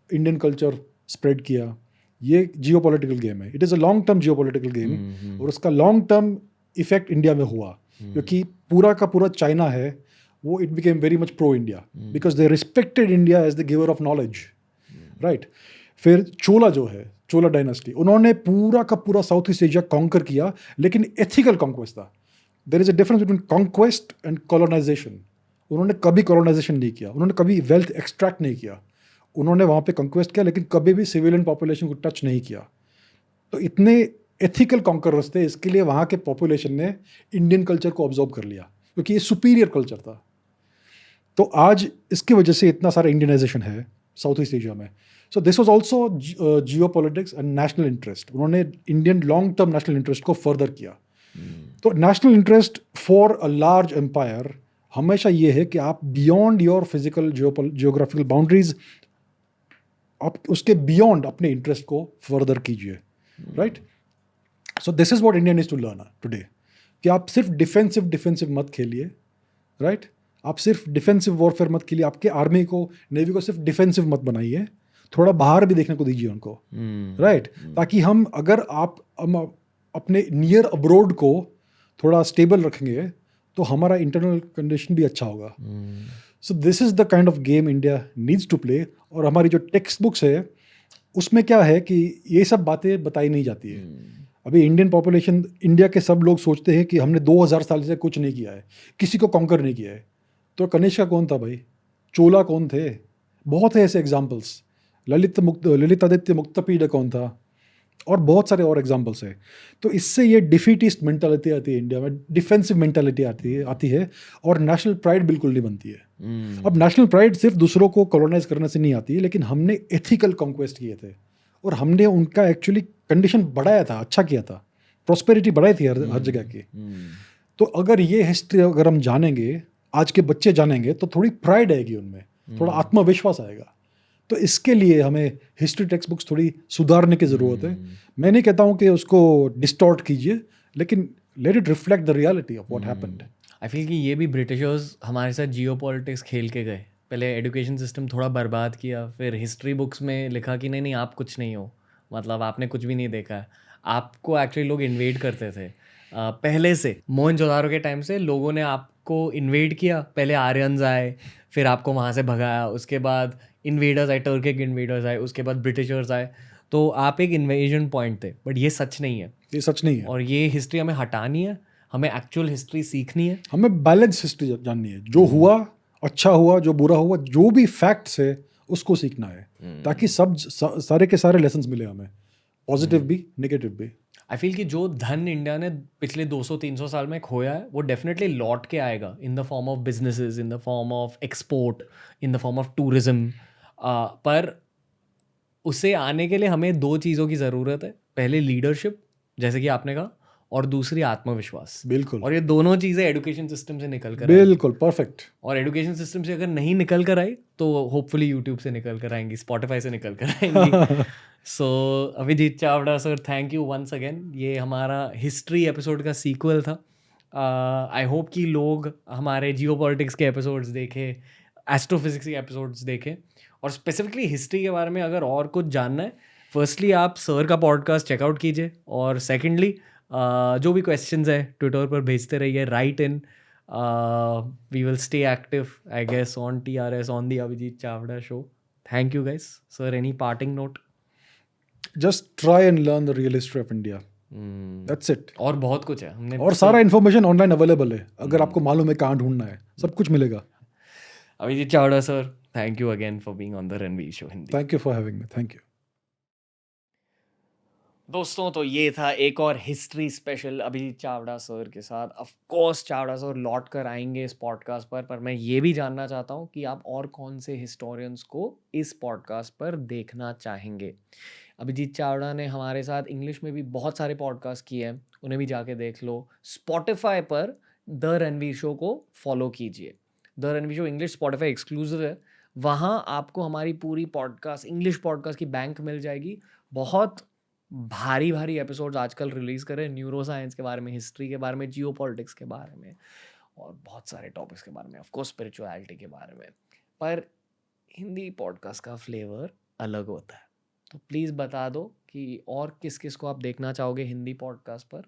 इंडियन कल्चर स्प्रेड किया। ये जियोपॉलिटिकल गेम है, it is a long term geopolitical game. और उसका लॉन्ग टर्म इफेक्ट इंडिया में हुआ, क्योंकि पूरा का पूरा चाइना है वो it became very much pro India because they respected India as the giver of knowledge, right. फिर चोला जो है, चोला डायनेस्टी, उन्होंने पूरा का पूरा साउथ ईस्ट एशिया कॉन्कर किया, लेकिन एथिकल कॉन्क्वेस्ट था। There is a difference between conquest and colonisation. उन्होंने कभी कॉलोनाइजेशन नहीं किया, उन्होंने कभी वेल्थ एक्सट्रैक्ट नहीं किया। उन्होंने वहाँ पे कॉन्क्वेस्ट किया, लेकिन कभी भी सिविलियन पॉपुलेशन को टच नहीं किया। तो इतने एथिकल कॉन्करर्स थे, इसके लिए वहाँ के पॉपुलेशन ने इंडियन कल्चर को ऑब्जर्व कर लिया, क्योंकि ये सुपीरियर कल्चर था। तो आज इसकी वजह से इतना सारा इंडियनाइजेशन है साउथ ईस्ट एशिया में। So this was also geopolitics and national interest. उन्होंने Indian long term national interest को फर्दर किया। तो national interest for a large empire हमेशा ये है कि आप beyond your physical geographical boundaries, आप उसके बियॉन्ड अपने इंटरेस्ट को फर्दर कीजिए, right. So this is what India needs to learn today, कि आप सिर्फ डिफेंसिव मत खेलिए, राइट। आप सिर्फ डिफेंसिव वॉरफेयर मत खेलिए, आपके आर्मी को, नेवी को सिर्फ डिफेंसिव मत बनाइए, थोड़ा बाहर भी देखने को दीजिए उनको, राइट। ताकि अगर आप अपने नियर अब्रोड को थोड़ा स्टेबल रखेंगे तो हमारा इंटरनल कंडीशन भी अच्छा होगा। So this is the kind of game India needs to play. और हमारी जो टेक्स्ट बुक्स है उसमें क्या है कि ये सब बातें बताई नहीं जाती है। अभी इंडियन पॉपुलेशन, इंडिया के सब लोग सोचते हैं कि हमने 2000 साल से कुछ नहीं किया है, किसी को कॉन्कर नहीं किया है। तो कनिष्का कौन था भाई? चोला कौन थे? बहुत है ऐसे एग्जाम्पल्स। ललितादित्य मुक्तपीड कौन था? और बहुत सारे और एग्जाम्पल्स है। तो इससे ये डिफीटिस्ट मेंटालिटी आती है इंडिया में, डिफेंसिव मेंटालिटी आती है और नेशनल प्राइड बिल्कुल नहीं बनती है। अब नेशनल प्राइड सिर्फ दूसरों को कॉलोनाइज करने से नहीं आती है, लेकिन हमने एथिकल कॉन्क्वेस्ट किए थे और हमने उनका एक्चुअली कंडीशन बढ़ाया था, अच्छा किया था, प्रॉस्पेरिटी बढ़ाई थी हर जगह की। तो अगर ये हिस्ट्री अगर हम जानेंगे, आज के बच्चे जानेंगे, तो थोड़ी प्राइड आएगी उनमें, थोड़ा आत्मविश्वास आएगा। तो इसके लिए हमें हिस्ट्री टेक्स्ट बुक्स थोड़ी सुधारने की ज़रूरत है। मैं नहीं कहता हूँ कि उसको डिस्टॉर्ट कीजिए, लेकिन let it reflect the reality of what happened. I feel कि ये भी ब्रिटिशर्स हमारे साथ जियो पॉलिटिक्स खेल के गए। पहले एजुकेशन सिस्टम थोड़ा बर्बाद किया, फिर हिस्ट्री बुक्स में लिखा कि नहीं आप कुछ नहीं हो, मतलब आपने कुछ भी नहीं देखा है। आपको एक्चुअली लोग इन्वेड करते थे पहले से। मोहनजोदारो के टाइम से लोगों ने आपको इन्वेड किया, पहले आर्यंस आए, फिर आपको वहाँ से भगाया, उसके बाद इन्वेडर्स आए, टर्किक इन्वेडर्स आए, उसके बाद ब्रिटिशर्स आए। तो आप एक इन्वेजन पॉइंट थे, बट ये सच नहीं है, ये सच नहीं है। और ये हिस्ट्री हमें हटानी है, हमें एक्चुअल हिस्ट्री सीखनी है, हमें बैलेंस हिस्ट्री जाननी है। जो हुआ अच्छा हुआ, जो बुरा हुआ, जो भी फैक्ट्स है उसको सीखना है, ताकि सारे के सारे लेसन्स मिले हमें, पॉजिटिव भी नेगेटिव भी। आई फील कि जो धन इंडिया ने पिछले 200-300 साल में खोया है वो डेफिनेटली लौट के आएगा in the form of businesses, in the form of export, in the form of tourism. पर उसे आने के लिए हमें 2 चीज़ों की ज़रूरत है। पहले लीडरशिप, जैसे कि आपने कहा, और दूसरी आत्मविश्वास। बिल्कुल और ये दोनों चीज़ें एजुकेशन सिस्टम से निकल कर आई। बिल्कुल परफेक्ट। और एजुकेशन सिस्टम से अगर नहीं निकल कर आई तो होपफुली यूट्यूब से निकल कर आएंगी, स्पॉटिफाई से निकल कर आएंगी। So Abhijit Chavda sir, thank you once again. ये हमारा हिस्ट्री एपिसोड का सीक्वल था। आई होप कि लोग हमारे जियो पॉलिटिक्स के एपिसोड्स देखें, एस्ट्रोफिजिक्स के एपिसोड्स देखें, और स्पेसिफिकली हिस्ट्री के बारे में अगर और कुछ जानना है, फर्स्टली आप सर का पॉडकास्ट चेकआउट कीजिए, और सेकेंडली जो भी क्वेश्चंस है ट्विटर पर भेजते रहिए, right in. We will stay active, I guess, on TRS, on the Abhijit Chavda show. Thank you, guys. Sir, any parting note? Just try and learn the real history of India, that's it. और बहुत कुछ है, हमने और सारा information online available है, अगर आपको मालूम है कहाँ ढूंढना है, सब कुछ मिलेगा। Abhijit Chavda sir, thank you again for being on the Ranveer show Hindi. Thank you for having me, thank you. दोस्तों, तो ये था एक और history special Abhijit Chavda sir के साथ। ऑफ कोर्स चावड़ा सर लौट कर आएंगे इस पॉडकास्ट पर मैं ये भी जानना चाहता हूँ कि आप और कौन से हिस्टोरियंस को इस पॉडकास्ट पर देखना चाहेंगे। अभिजीत चावड़ा ने हमारे साथ इंग्लिश में भी बहुत सारे पॉडकास्ट किए हैं, उन्हें भी जाके देख लो। स्पॉटिफाई पर द रणवीर शो को फॉलो कीजिए। The Ranveer show English Spotify exclusive है, वहाँ आपको हमारी पूरी पॉडकास्ट, इंग्लिश पॉडकास्ट की बैंक मिल जाएगी। बहुत भारी भारी एपिसोड्स आजकल रिलीज़ कर रहे हैं, न्यूरो साइंस के बारे में, हिस्ट्री के बारे में, जियो पॉलिटिक्स के बारे में, और बहुत सारे टॉपिक्स के बारे में, ऑफ कोर्स स्पिरिचुअलिटी के बारे में। पर हिंदी पॉडकास्ट का फ्लेवर अलग होता है, तो प्लीज़ बता दो कि और किस किस को आप देखना चाहोगे हिंदी पॉडकास्ट पर,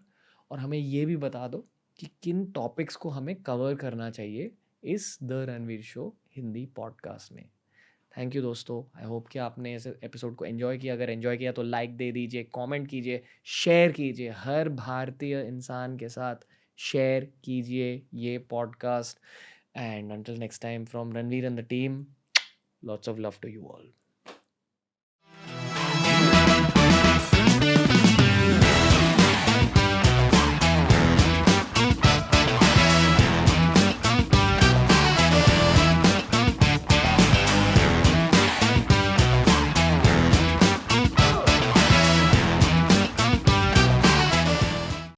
और हमें ये भी बता दो कि किन टॉपिक्स को हमें कवर करना चाहिए इस the Ranveer show Hindi podcast में। थैंक यू दोस्तों, आई होप कि आपने इस एपिसोड को एंजॉय किया। अगर एंजॉय किया तो लाइक दे दीजिए, कमेंट कीजिए, शेयर कीजिए, हर भारतीय इंसान के साथ शेयर कीजिए ये podcast. And until next time, from Ranveer and the team, lots of love to you all.